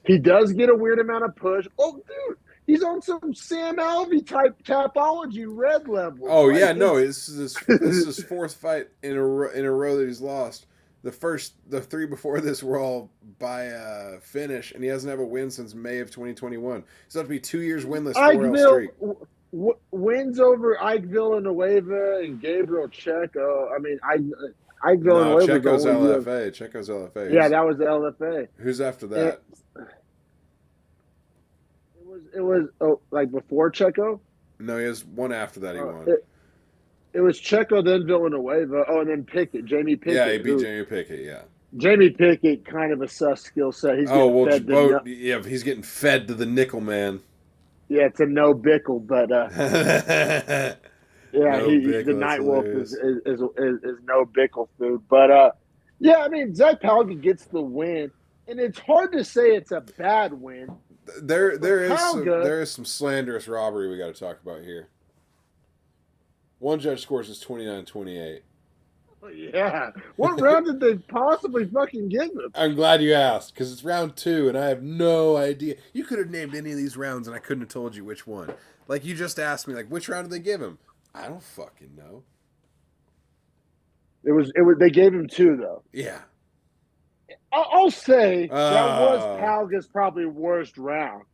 He does get a weird amount of push. Oh, dude, he's on some Sam Alvey type tapology red level. Oh like, yeah, no, this is his 4th fight in a row that he's lost. The 3 before this were all by finish, and he hasn't had a win since May of 2021. He's about to be 2 years winless. 4-0 streak. Wins over Ike Villanueva and Gabriel Checo. I mean, Ike Villanueva. Checo's LFA. Checo's LFA. Yeah, that was the LFA. Who's after that? It was like before Checo. No, he has one after that. He won. It was Checo, then Villanueva. Oh, and then Pickett, Jamie Pickett. Yeah, he beat Jamie Pickett. Yeah. Jamie Pickett, kind of a sus skill set. He's he's getting fed to the nickel man. Yeah, it's a no bickle, but the Nightwolf is no bickle food. But I mean, Zach Palga gets the win, and it's hard to say it's a bad win. There is some slanderous robbery we got to talk about here. One judge scores is 29-28. Yeah. What round did they possibly fucking give him? I'm glad you asked, because it's round 2, and I have no idea. You could have named any of these rounds, and I couldn't have told you which one. Like, you just asked me, like, which round did they give him? I don't fucking know. It was. They gave him 2, though. Yeah. I'll say that was Palga's probably worst round.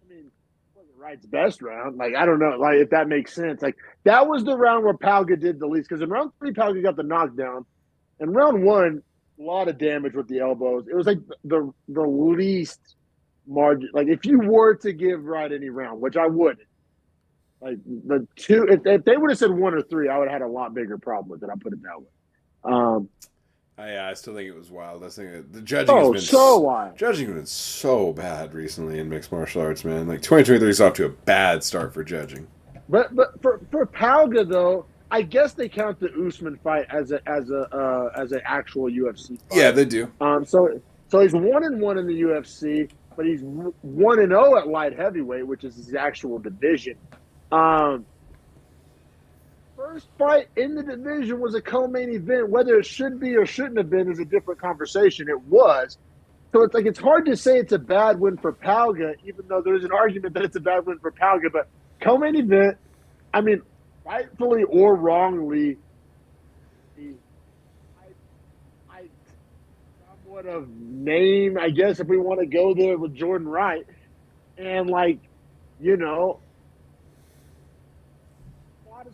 I mean, it wasn't Wright's best round. Like, I don't know, like if that makes sense. Like, that was the round where Palga did the least. Because in round 3, Palga got the knockdown. In round 1, a lot of damage with the elbows. It was like the least margin. Like, if you were to give Wright any round, which I wouldn't. Like, the 2, if they would have said 1 or 3, I would have had a lot bigger problem with it. I'll put it that way. I still think it was wild. I think the judging has been so wild. Judging has been so bad recently in mixed martial arts, man. Like 2023 is off to a bad start for judging. But for Palga though, I guess they count the Usman fight as an actual UFC fight. Yeah, they do. So he's 1-1 in the UFC, but he's 1-0 at light heavyweight, which is his actual division. First fight in the division was a co-main event. Whether it should be or shouldn't have been is a different conversation. It was. So it's hard to say it's a bad win for Palga, even though there's an argument that it's a bad win for Palga. But co-main event, I mean, rightfully or wrongly, I somewhat of name, I guess, if we want to go there with Jordan Wright. And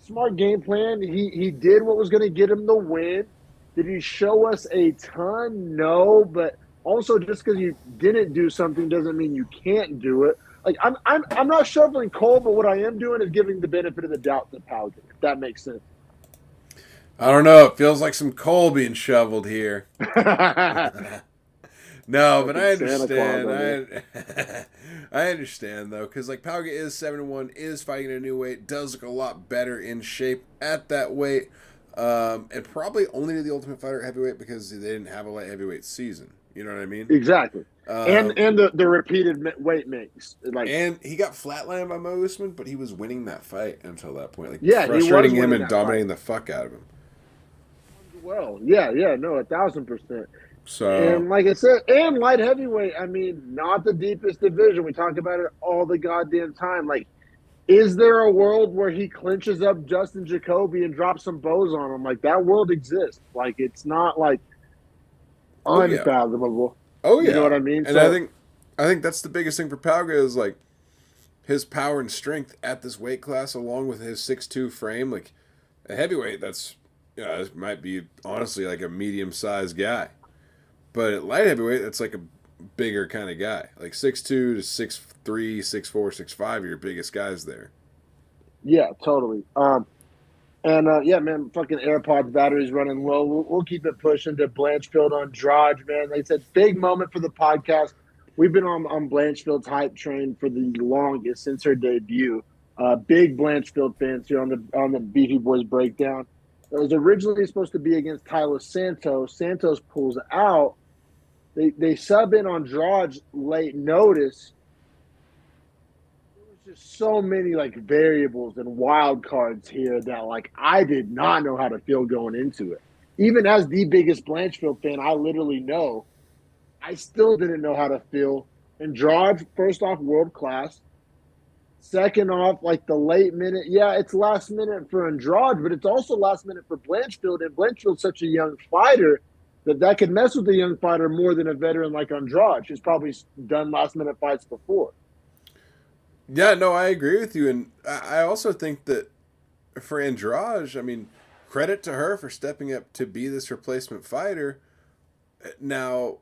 smart game plan. He did what was going to get him the win. Did he show us a ton? No, but also just because you didn't do something doesn't mean you can't do it. Like I'm not shoveling coal, but what I am doing is giving the benefit of the doubt to Palga, if that makes sense. I don't know. It feels like some coal being shoveled here. No, but I understand. I understand though, because like Palga is 7-1, is fighting at a new weight, does look a lot better in shape at that weight, and probably only to the Ultimate Fighter heavyweight because they didn't have a light heavyweight season. You know what I mean? Exactly. And the repeated weight mix, and he got flatlined by Mo Usman, but he was winning that fight until that point. Like frustrating him and dominating the fuck out of him. Well, yeah, no, 1,000%. So, and like I said, and light heavyweight, I mean, not the deepest division. We talk about it all the goddamn time. Like, Is there a world where he clinches up Justin Jacoby and drops some bows on him? Like, that world exists. Like, it's not like Oh yeah. unfathomable. Oh You know what yeah. I mean? And I think that's the biggest thing for Pauga is like his power and strength at this weight class, along with his 6'2" frame. Like a heavyweight, that's this might be honestly like a medium sized guy. But at light heavyweight, that's like a bigger kind of guy. Like 6'2" to 6'3", 6'4", 6'5", your biggest guys there. Yeah, totally. Yeah, man, fucking AirPods batteries running low. We'll keep it pushing to Blanchfield on Andrade, man. Like I said, big moment for the podcast. We've been on Blanchfield's hype train for the longest since her debut. Big Blanchfield fans here on the Beefy Boys breakdown. It was originally supposed to be against Tyler Santos. Santos pulls out. They sub in on Andrade late notice. Just so many like variables and wild cards here that like I did not know how to feel going into it. Even as the biggest Blanchfield fan, I literally know I still didn't know how to feel. Andrade, first off, world class. Second off, like the late minute, yeah, it's last minute for Andrade, but it's also last minute for Blanchfield. And Blanchfield's such a young fighter that could mess with a young fighter more than a veteran like Andrade, who's probably done last minute fights before. Yeah, no, I agree with you. And I also think that for Andrade, I mean, credit to her for stepping up to be this replacement fighter. Now,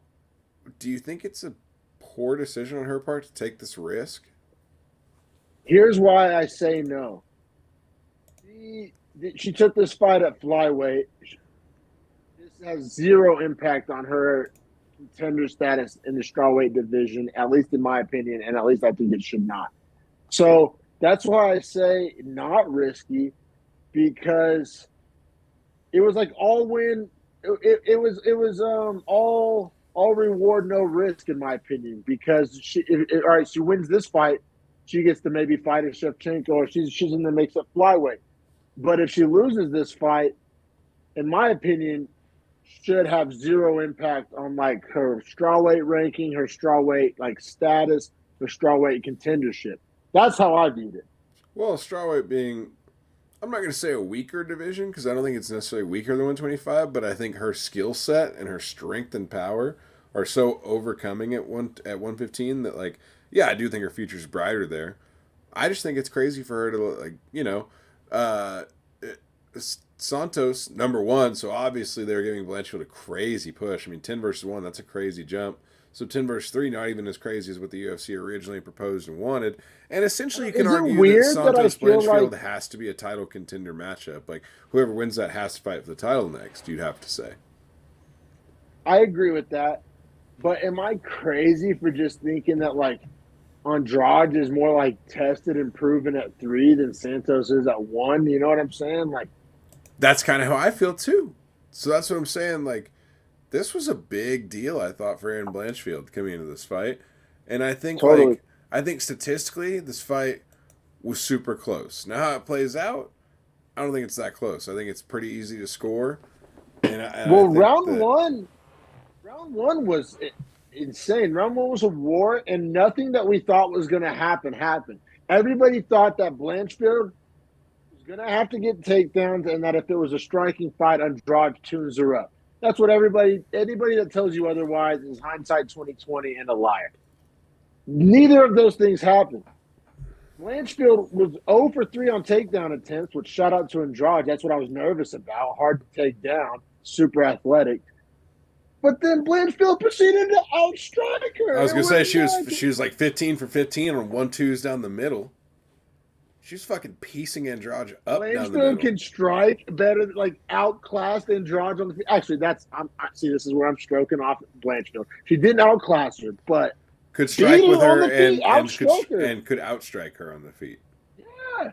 do you think it's a poor decision on her part to take this risk? Here's why I say no. She took this fight at flyweight. This has zero impact on her contender status in the strawweight division, at least in my opinion, and at least I think it should not. So that's why I say not risky, because it was like all win. It was all reward, no risk in my opinion, because all right, she wins this fight, she gets to maybe fight a Shevchenko, or she's in the mix at flyweight. But if she loses this fight, in my opinion, should have zero impact on like her strawweight ranking, her strawweight like status, her strawweight contendership. That's how I viewed it. Well, strawweight being, I'm not going to say a weaker division because I don't think it's necessarily weaker than 125, but I think her skill set and her strength and power are so overcoming at 115 that like, yeah, I do think her future's brighter there. I just think it's crazy for her to like, Santos #1, so obviously they're giving Blanchfield a crazy push. I mean, 10 versus 1, that's a crazy jump. So 10 versus 3, not even as crazy as what the UFC originally proposed and wanted. And essentially, you can argue that Santos Blanchfield has to be a title contender matchup. Like, whoever wins that has to fight for the title next, you'd have to say. I agree with that. But am I crazy for just thinking that, like, Andrade is more, like, tested and proven at 3 than Santos is at 1? You know what I'm saying? Like, that's kind of how I feel, too. So that's what I'm saying. Like, this was a big deal, I thought, for Erin Blanchfield coming into this fight. And I think, totally. I think statistically, this fight was super close. Now, how it plays out, I don't think it's that close. I think it's pretty easy to score. Round one was insane. Round 1 was a war, and nothing that we thought was going to happen happened. Everybody thought that Blanchfield was going to have to get takedowns, and that if it was a striking fight, Andrade tunes her up. That's what anybody that tells you otherwise is hindsight 2020 and a liar. Neither of those things happened. Blanchfield was 0 for 3 on takedown attempts, which shout out to Andrade. That's what I was nervous about. Hard to take down. Super athletic. But then Blanchfield proceeded to outstrike her. I was going to say she was like 15 for 15 on 1-2s down the middle. She's fucking piecing Andrade up down the middle. Blanchfield can strike better, like outclassed Andrade on the field. Actually, see, this is where I'm stroking off Blanchfield. She didn't outclass her, but could strike with her and could outstrike her on the feet. Yeah.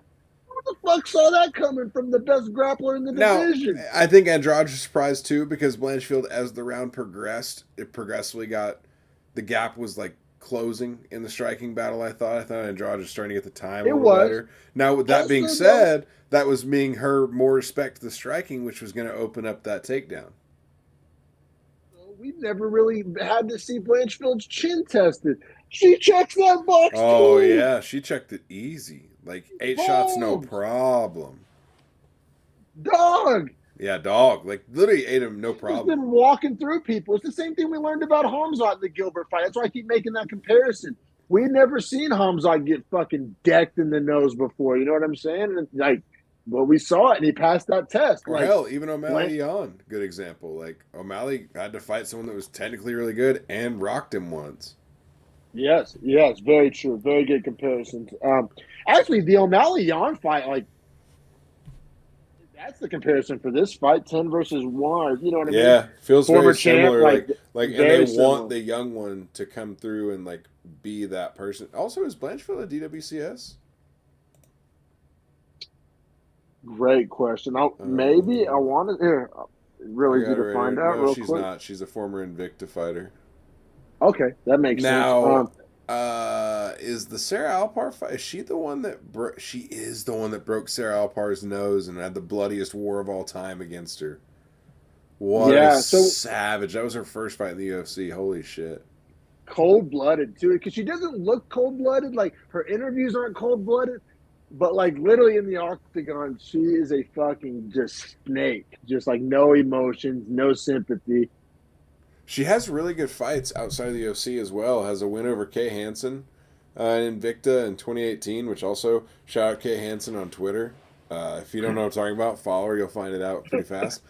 Who the fuck saw that coming from the best grappler in the division? I think Andrade was surprised too, because Blanchfield, as the round progressed, it progressively the gap was like closing in the striking battle. I thought Andrade was starting to get the time a little better. Now, with that being said, that was meaning her more respect to the striking, which was going to open up that takedown. We've never really had to see Blanchfield's chin tested. She checks that box Oh too. yeah, she checked it easy. Like 8 shots, no problem. Dog. Yeah, dog. Like literally ate him, no She's just problem. been walking through people. It's the same thing we learned about Hamzat in the Gilbert fight. That's why I keep making that comparison. We had never seen Hamzat get fucking decked in the nose before. You know what I'm saying? And like, well, we saw it, and he passed that test. Or Like, hell, even Blank, O'Malley on, good example. Like O'Malley had to fight someone that was technically really good and rocked him once. yes, very true. Very good comparisons. Actually, the O'Malley Yan fight, like, that's the comparison for this fight, 10 versus 1. You know what I mean? Yeah, feels Former very champ, similar. Like, and they very want similar. the young one to come through and like be that person. Also, is Blanchfield a DWCS? Great question. Maybe I want to here. Really easy to find out No, real she's quick. not. She's a former Invicta fighter. Okay, that makes sense. Now, is the Sarah Alpar fight? Is she the one that she is the one that broke Sarah Alpar's nose and had the bloodiest war of all time against her? What Yeah, a so savage! That was her first fight in the UFC. Holy shit! cold-blooded too, because she doesn't look cold-blooded. Like her interviews aren't cold-blooded, but like literally in the octagon, she is a fucking just snake. Just like no emotions, no sympathy. She has really good fights outside of the UFC as well. Has a win over Kay Hansen in Invicta in 2018, which also shout out Kay Hansen on Twitter. If you don't know what I'm talking about, follow her. You'll find it out pretty fast.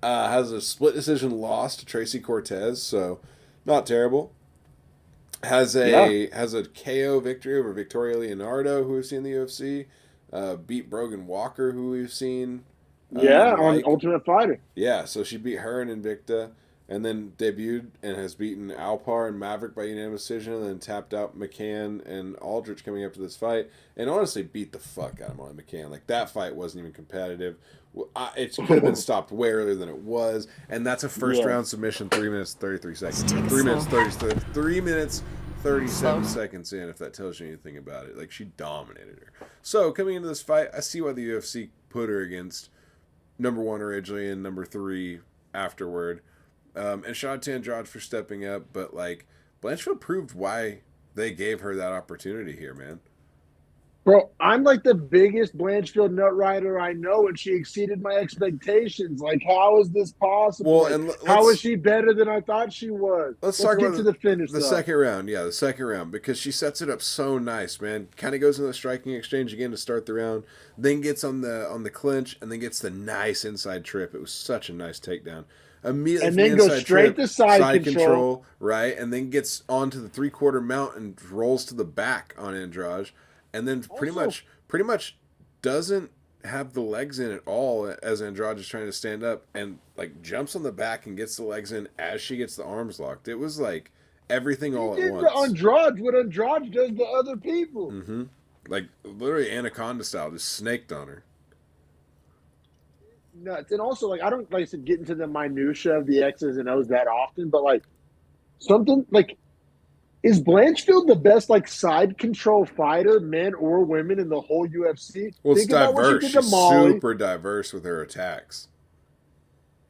Has a split decision loss to Tracy Cortez, so not terrible. Has a KO victory over Victoria Leonardo, who we've seen in the UFC. Beat Brogan Walker, who we've seen. Yeah, on Ultimate Fighter. Yeah, so she beat her in Invicta, and then debuted and has beaten Alpar and Maverick by unanimous decision, and then tapped out McCann and Aldrich coming up to this fight, and honestly beat the fuck out of Molly McCann. Like, that fight wasn't even competitive. It could have been stopped way earlier than it was, and that's a first round submission, 3 minutes 33 seconds. 3 minutes 37 seconds in, if that tells you anything about it. Like, she dominated her. So coming into this fight, I see why the UFC put her against number 1 originally and number 3 afterward. And shout out to Andrade for stepping up, but like Blanchfield proved why they gave her that opportunity here, man. Bro, I'm like the biggest Blanchfield nut rider I know, and she exceeded my expectations. Like, how is this possible? Well, like, how is she better than I thought she was? Let's talk about to the finish. The second round, yeah, the second round, because she sets it up so nice, man. Kind of goes into the striking exchange again to start the round, then gets on the clinch, and then gets the nice inside trip. It was such a nice takedown. Immediately, and then goes straight to side control, right, and then gets onto the 3/4 mount and rolls to the back on Andrade, and then pretty much doesn't have the legs in at all as Andrade is trying to stand up, and like jumps on the back and gets the legs in as she gets the arms locked. It was like everything all at once. Andrade, what Andrade does to other people. Mm-hmm. Like literally Anaconda style, just snaked on her. Nuts. And also, like, I don't, like I said, get into the minutia of the X's and O's that often, but like something like, is Blanchfield the best like side control fighter, men or women, in the whole UFC? Well, it's diverse. She's super diverse with her attacks.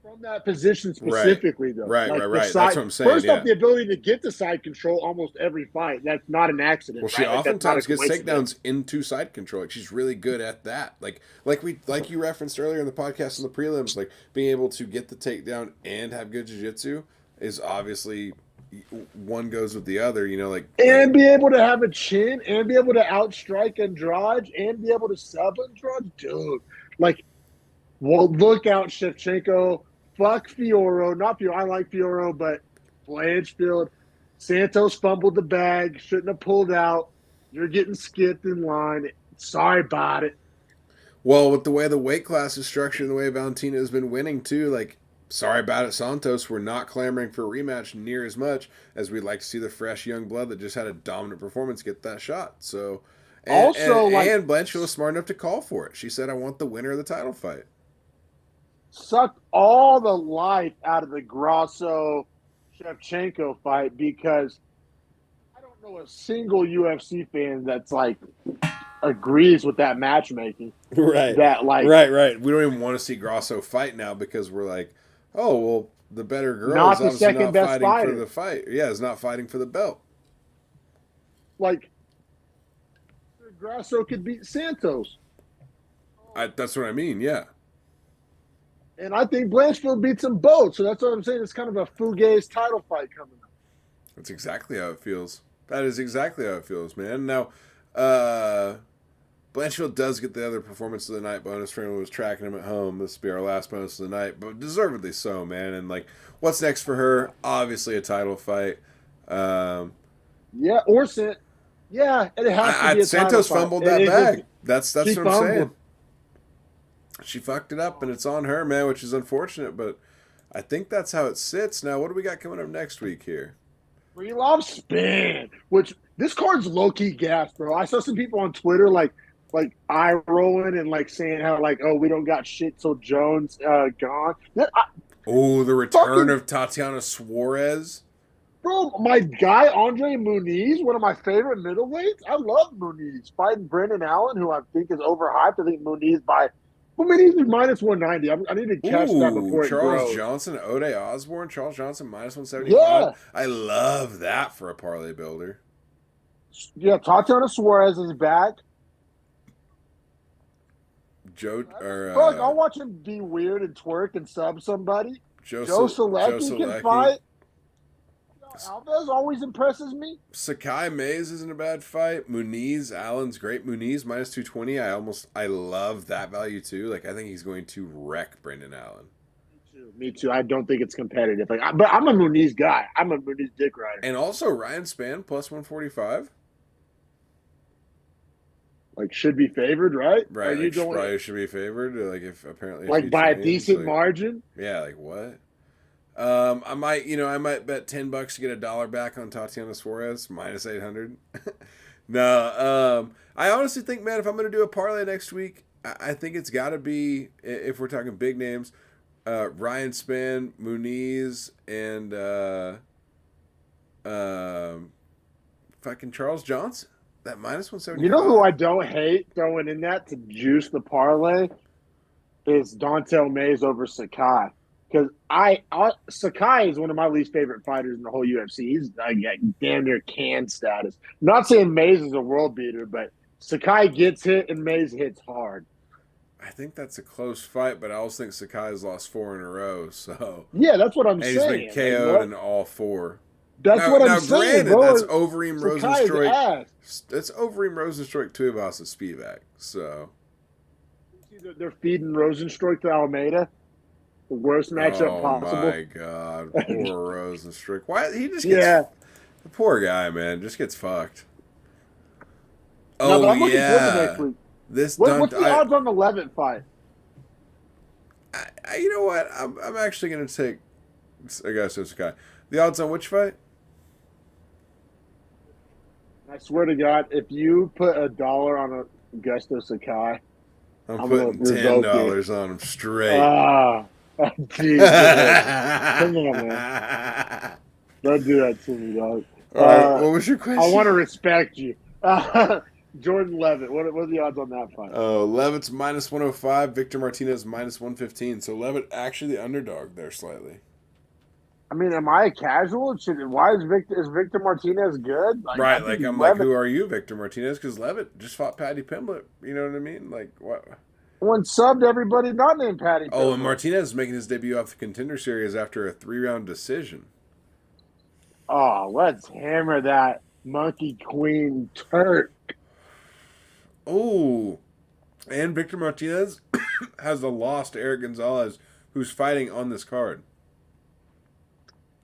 From that position specifically, though. Right. That's what I'm saying. First off, the ability to get to side control almost every fight. That's not an accident. Well, she oftentimes gets takedowns into side control. Like, she's really good at that. Like you referenced earlier in the podcast in the prelims, like being able to get the takedown and have good jiu-jitsu is obviously one goes with the other, you know, and be able to have a chin and be able to outstrike Andrade and be able to sub Andrade, dude. Like, well, look out, Shevchenko. Fuck Fioro. Not Fioro. I like Fioro, but Blanchfield. Santos fumbled the bag. Shouldn't have pulled out. You're getting skipped in line. Sorry about it. Well, with the way the weight class is structured and the way Valentina has been winning, too, like, sorry about it, Santos. We're not clamoring for a rematch near as much as we'd like to see the fresh young blood that just had a dominant performance get that shot. So, and Blanchfield was smart enough to call for it. She said, I want the winner of the title fight. Sucked all the life out of the Grasso Shevchenko fight, because I don't know a single UFC fan that's like agrees with that matchmaking. Right. That like right. We don't even want to see Grasso fight now because we're like, oh well, the better girl not is the obviously second not best fighting fighter for the fight. Yeah, is not fighting for the belt. like Grasso could beat Santos. That's what I mean. Yeah. And I think Blanchfield beats them both. So that's what I'm saying. It's kind of a Fugaze title fight coming up. That's exactly how it feels. That is exactly how it feels, man. Now, Blanchfield does get the other performance of the night bonus for anyone who was tracking him at home. This will be our last bonus of the night, but deservedly so, man. And, like, what's next for her? Obviously a title fight. Yeah, or yeah, and it has to be a Santos title fumbled fight. that bag. That's what I'm fumbled. saying. She fucked it up, and it's on her, man, which is unfortunate, but I think that's how it sits. Now, what do we got coming up next week here? Krylov spin, which this card's low-key gas, bro. I saw some people on Twitter like eye rolling and like saying how like, oh, we don't got shit till Jones gone. The return of Tatiana Suarez. Bro, my guy Andre Muniz, one of my favorite middleweights. I love Muniz fighting Brendan Allen, who I think is overhyped. I think Muniz is minus 190. I need to catch that before it Charles grows. Johnson, Ode Osborne, Charles Johnson minus 175. Yeah. I love that for a parlay builder. Yeah, Tatiana Suarez is back. I'll watch him be weird and twerk and sub somebody. Joe Solecki can fight. Alves always impresses me. Sakai Mays isn't a bad fight. Muniz, Allen's great. Muniz minus 220. I love that value too. Like, I think he's going to wreck Brendan Allen. Me too. I don't think it's competitive. But I'm a Muniz guy. I'm a Muniz dick rider. And also Ryan Spann plus 145. Like, should be favored, right? Right. Like, probably should be favored. Like, if apparently like by a decent margin. Yeah. Like what? I might bet $10 to get $1 back on Tatiana Suarez minus 800. No, I honestly think, man, if I'm going to do a parlay next week, I think it's got to be, if we're talking big names, Ryan Spann, Muniz, and fucking Charles Johnson. That minus 175. You know who I don't hate throwing in that to juice the parlay is Dontel Mays over Sakai. Because Sakai is one of my least favorite fighters in the whole UFC. He's damn near can status. I'm not saying Mays is a world beater, but Sakai gets hit and Mays hits hard. I think that's a close fight, but I also think Sakai's lost 4 in a row. So yeah, that's what I'm saying. He's been KO'd in all 4. That's what I'm saying. Granted, that's Overeem Rosenstruik. Ass. That's Overeem Rosenstruik Tuivasa Spivak. So they're feeding Rosenstruik to Almeida. The worst matchup possible. Oh my god, poor Rosenstruik. Why he just gets the poor guy, man, just gets fucked. No, but I'm looking forward to next week. What's the odds on the Levitt fight? You know what? I'm actually gonna take. I guess it's Sakai. The odds on which fight? I swear to God, if you put $1 on Augusto Sakai, I'm putting $10 on him straight. Jesus. Come on, man. Don't do that to me, dog. All right, what was your question? I want to respect you. Jordan Levitt, what are the odds on that fight? Oh, Levitt's minus 105, Victor Martinez minus 115. So Levitt actually the underdog there slightly. I mean, am I a casual? Why is Victor Martinez good? Right, like I'm Levitt. Like, who are you, Victor Martinez? Because Levitt just fought Paddy Pimblett. You know what I mean? Like what? One subbed everybody not named Paddy Pimblett. Oh, and Martinez is making his debut off the Contender Series after a 3-round decision. Oh, let's hammer that Monkey Queen Turk. Oh, and Victor Martinez has a loss to Eric Gonzalez, who's fighting on this card.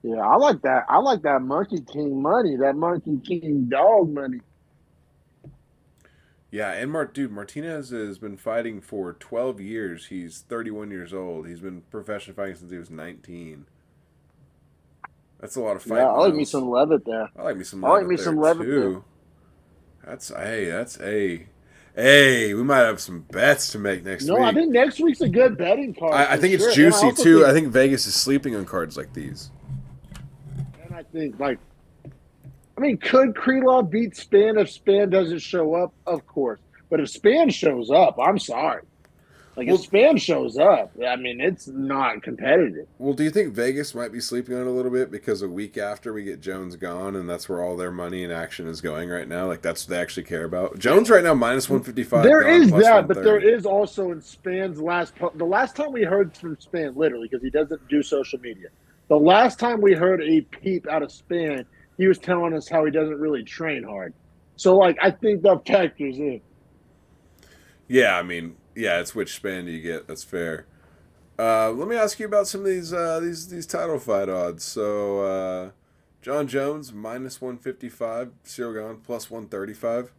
Yeah, I like that. I like that Monkey King money, that Monkey King dog money. Yeah, and Martinez has been fighting for 12 years. He's 31 years old. He's been professional fighting since he was 19. That's a lot of fighting. Yeah, I like me some Levitt there. I like me some Levitt too. Hey, we might have some bets to make next week. No, I think next week's a good betting card. I think it's juicy too. I think Vegas is sleeping on cards like these. And I think, could Krylov beat Spann if Spann doesn't show up? Of course. But if Spann shows up, I'm sorry. Like, if Span shows up, I mean, it's not competitive. Well, do you think Vegas might be sleeping on it a little bit because a week after we get Jones gone, and that's where all their money and action is going right now? Like, that's what they actually care about. Jones right now minus 155. There is that, but there 130. is also in Span's the last time we heard from Span, literally, because he doesn't do social media. The last time we heard a peep out of Span, he was telling us how he doesn't really train hard. So, like, I think that factors in. Yeah, I mean, yeah, it's which span do you get? That's fair. Let me ask you about some of these title fight odds. So, John Jones minus 155, Cyril Gane plus 135.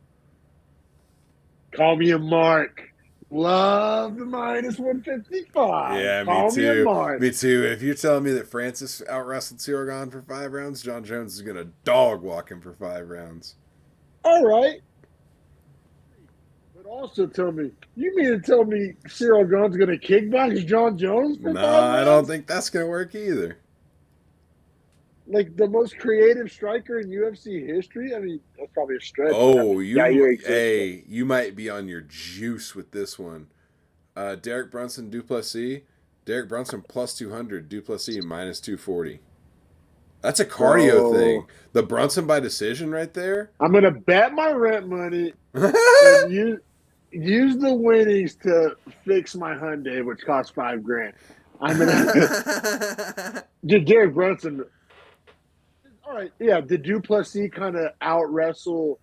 Call me a mark. Love the minus 155. Yeah, Call me too. Me a mark. Me too. If you're telling me that Francis out wrestled Cyril Gane for 5 rounds, John Jones is gonna dog walk him for 5 rounds. All right. But also you mean to tell me Cyril Gane's going to kickbox John Jones for 5 rounds? I don't think that's gonna work either. Like the most creative striker in UFC history? I mean, that's probably a stretch. Oh, you you might be on your juice with this one. Derek Brunson, Duplessis. Derek Brunson plus 200, Duplessis minus 240. That's a cardio thing. The Brunson by decision right there. I'm going to bet my rent money and use the winnings to fix my Hyundai, which costs $5,000. I'm going to Derek Brunson. All right, yeah. Did Duplessis kind of out wrestle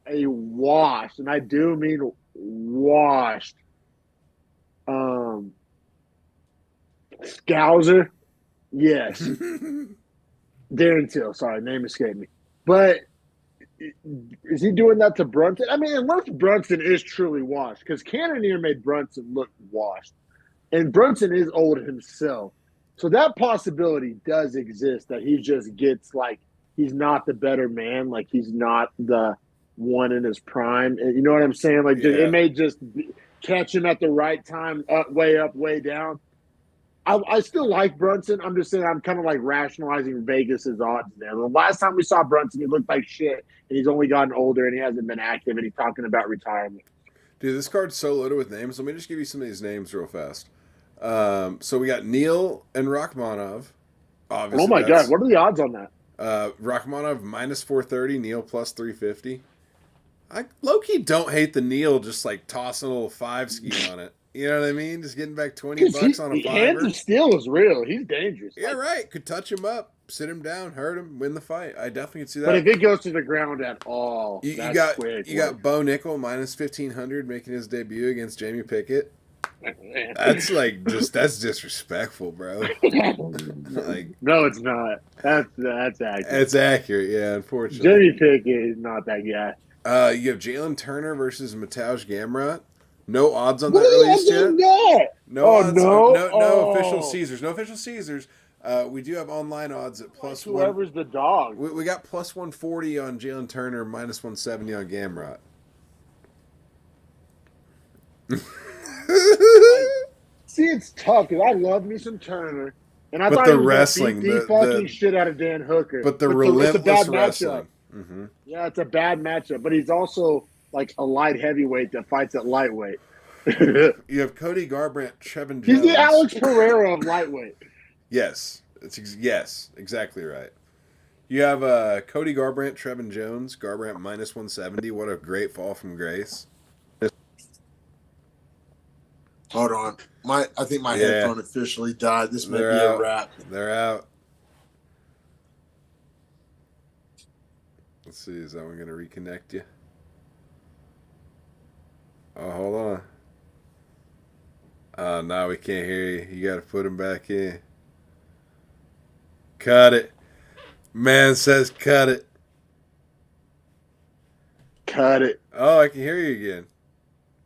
a washed, and I do mean washed, Scouser? Yes. Darren Till, sorry, name escaped me. But is he doing that to Brunson? I mean, unless Brunson is truly washed, because Cannonier made Brunson look washed, and Brunson is old himself. So that possibility does exist that he just gets like he's not the better man, like he's not the one in his prime. You know what I'm saying? Like it may just catch him at the right time, up, way down. I still like Brunson. I'm just saying I'm kind of like rationalizing Vegas's odds there. The last time we saw Brunson, he looked like shit, and he's only gotten older, and he hasn't been active, and he's talking about retirement. Dude, this card's so loaded with names. Let me just give you some of these names real fast. So we got Neil and Rachmanov. Obviously, oh my god, what are the odds on that? Rachmanov minus 430, Neil plus 350. I low-key don't hate the Neil just like tossing a little 5 scheme on it. You know what I mean? Just getting back $20 on a fiver. Hands of steel is real. He's dangerous. Yeah, right. Could touch him up, sit him down, hurt him, win the fight. I definitely could see that. But if it goes to the ground at all, you got Bo Nickel minus 1,500 making his debut against Jamie Pickett. That's that's disrespectful, bro. Like, no, it's not. That's accurate. It's accurate, yeah. Unfortunately, Jamie Pickett is not that guy. You have Jalen Turner versus Mateusz Gamrot. No odds on that released yet. No odds. No official Caesars. No official Caesars. We do have online odds at plus whoever's the dog. We got plus 140 on Jalen Turner, minus 170 on Gamrot. See, it's tough because I love me some Turner, and I but thought the he was wrestling, beat the fucking shit out of Dan Hooker. But the relentless it's a bad wrestling. Mm-hmm. Yeah, it's a bad matchup. But he's also like a light heavyweight that fights at lightweight. You have Cody Garbrandt, Trevin Jones. He's the Alex Pereira of lightweight. Yes, yes, exactly right. You have Cody Garbrandt, Trevin Jones. Garbrandt minus 170. What a great fall from grace. Hold on. I think my headphone officially died. This may be a wrap. They're out. Let's see. Is that one going to reconnect you? Oh, hold on. Oh, no, we can't hear you. You got to put him back in. Cut it. Man says cut it. Cut it. Oh, I can hear you again.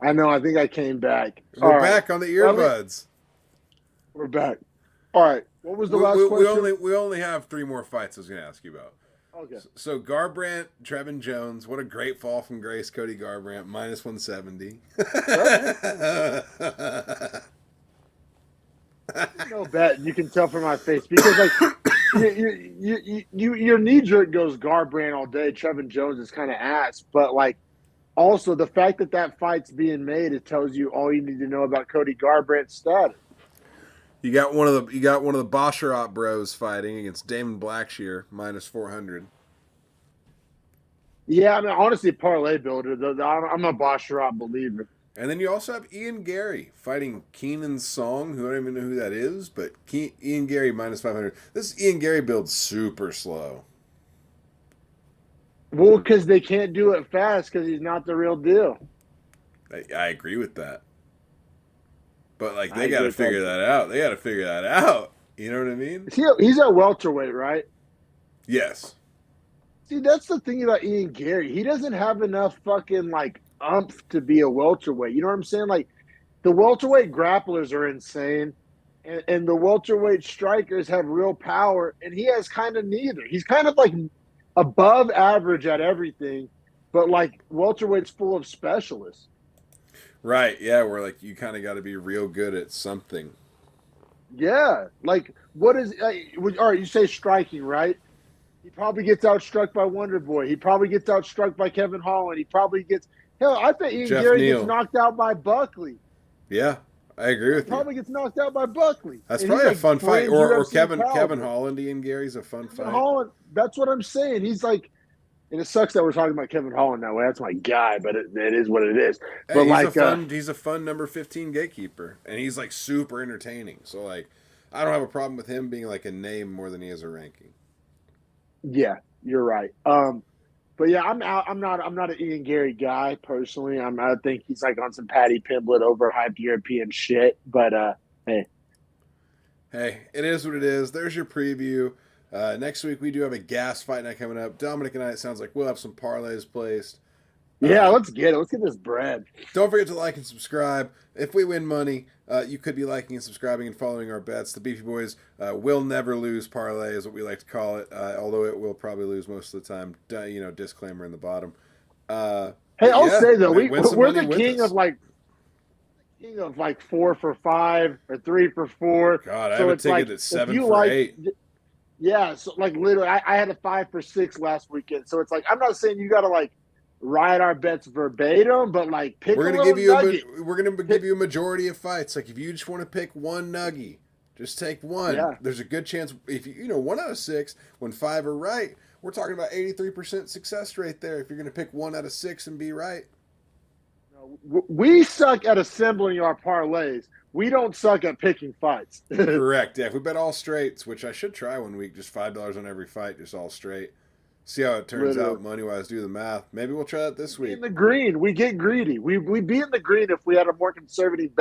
I know. I think I came back. We're back on the earbuds. We're back. All right. What was the last question? We only have 3 more fights I was going to ask you about. Okay. So Garbrandt, Trevin Jones. What a great fall from grace, Cody Garbrandt, minus 170. No bet. You can tell from my face because like your knee jerk goes Garbrandt all day. Trevin Jones is kind of ass, but like Also, the fact that that fight's being made, it tells you all you need to know about Cody Garbrandt's status. You got one of the Boscherot bros fighting against Damon Blackshear -400. Yeah, I mean, honestly, parlay builder. I'm a Boscherot believer. And then you also have Ian Gary fighting Keenan Song, who I don't even know who that is, but Ian Gary -500. This Ian Gary build's super slow. Well, because they can't do it fast because he's not the real deal. I agree with that. But, like, they got to figure that out. They got to figure that out. You know what I mean? He's at welterweight, right? Yes. See, that's the thing about Ian Gary. He doesn't have enough fucking, like, umph to be a welterweight. You know what I'm saying? Like, the welterweight grapplers are insane, and the welterweight strikers have real power, and he has kind of neither. He's kind of, like, above average at everything, but, like, welterweight's full of specialists. Right, yeah, where, like, you kind of got to be real good at something. Yeah. Like, what is all right, you say striking, right? He probably gets outstruck by Wonder Boy. He probably gets outstruck by Kevin Holland. He probably gets hell, I think Ian Gary gets knocked out by Buckley. Yeah, I agree with you. Probably gets knocked out by Buckley. That's probably a fun fight. Or Kevin Holland, Ian Gary's a fun fight. Holland, that's what I'm saying. He's like, and it sucks that we're talking about Kevin Holland that way. That's my guy, but it is what it is. Hey, but he's a fun number 15 gatekeeper, and he's like super entertaining. So like, I don't have a problem with him being like a name more than he is a ranking. Yeah, you're right. But yeah, I'm out. I'm not an Ian Gary guy personally. I think he's like on some Patty Pimblett overhyped European shit. But hey, it is what it is. There's your preview. Next week we do have a gas fight night coming up. Dominic and I, it sounds like we'll have some parlays placed. Yeah, let's get it. Let's get this bread. Don't forget to like and subscribe. If we win money, you could be liking and subscribing and following our bets. The Beefy Boys will never lose parlay, is what we like to call it. Although it will probably lose most of the time. Disclaimer in the bottom. Hey, I'll say though, we're the king of like 4 for 5 or 3 for 4. God, I have a ticket that's 7 for 8. Yeah, so like literally, I had a 5 for 6 last weekend. So it's like, I'm not saying you got to like ride our bets verbatim, but like pick we're gonna give you a majority of fights. Like if you just want to pick one nuggie, just take one. Yeah. There's a good chance if you 1 out of 6 when 5 are right, we're talking about 83% success rate there. If you're going to pick 1 out of 6 and be right. We suck at assembling our parlays. We don't suck at picking fights. Correct. Yeah, if we bet all straights, which I should try one week, just $5 on every fight, just all straight. See how it turns out money-wise. Do the math. Maybe we'll try that this week. In the green, we get greedy. We'd be in the green if we had a more conservative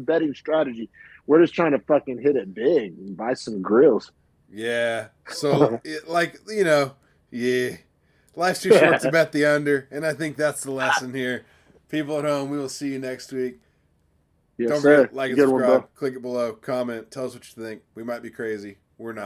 betting strategy. We're just trying to fucking hit it big and buy some grills. Yeah. So, life's too short to bet the under, and I think that's the lesson here. People at home, we will see you next week. Yes, Don't forget, like and subscribe, click it below, comment, tell us what you think. We might be crazy. We're not.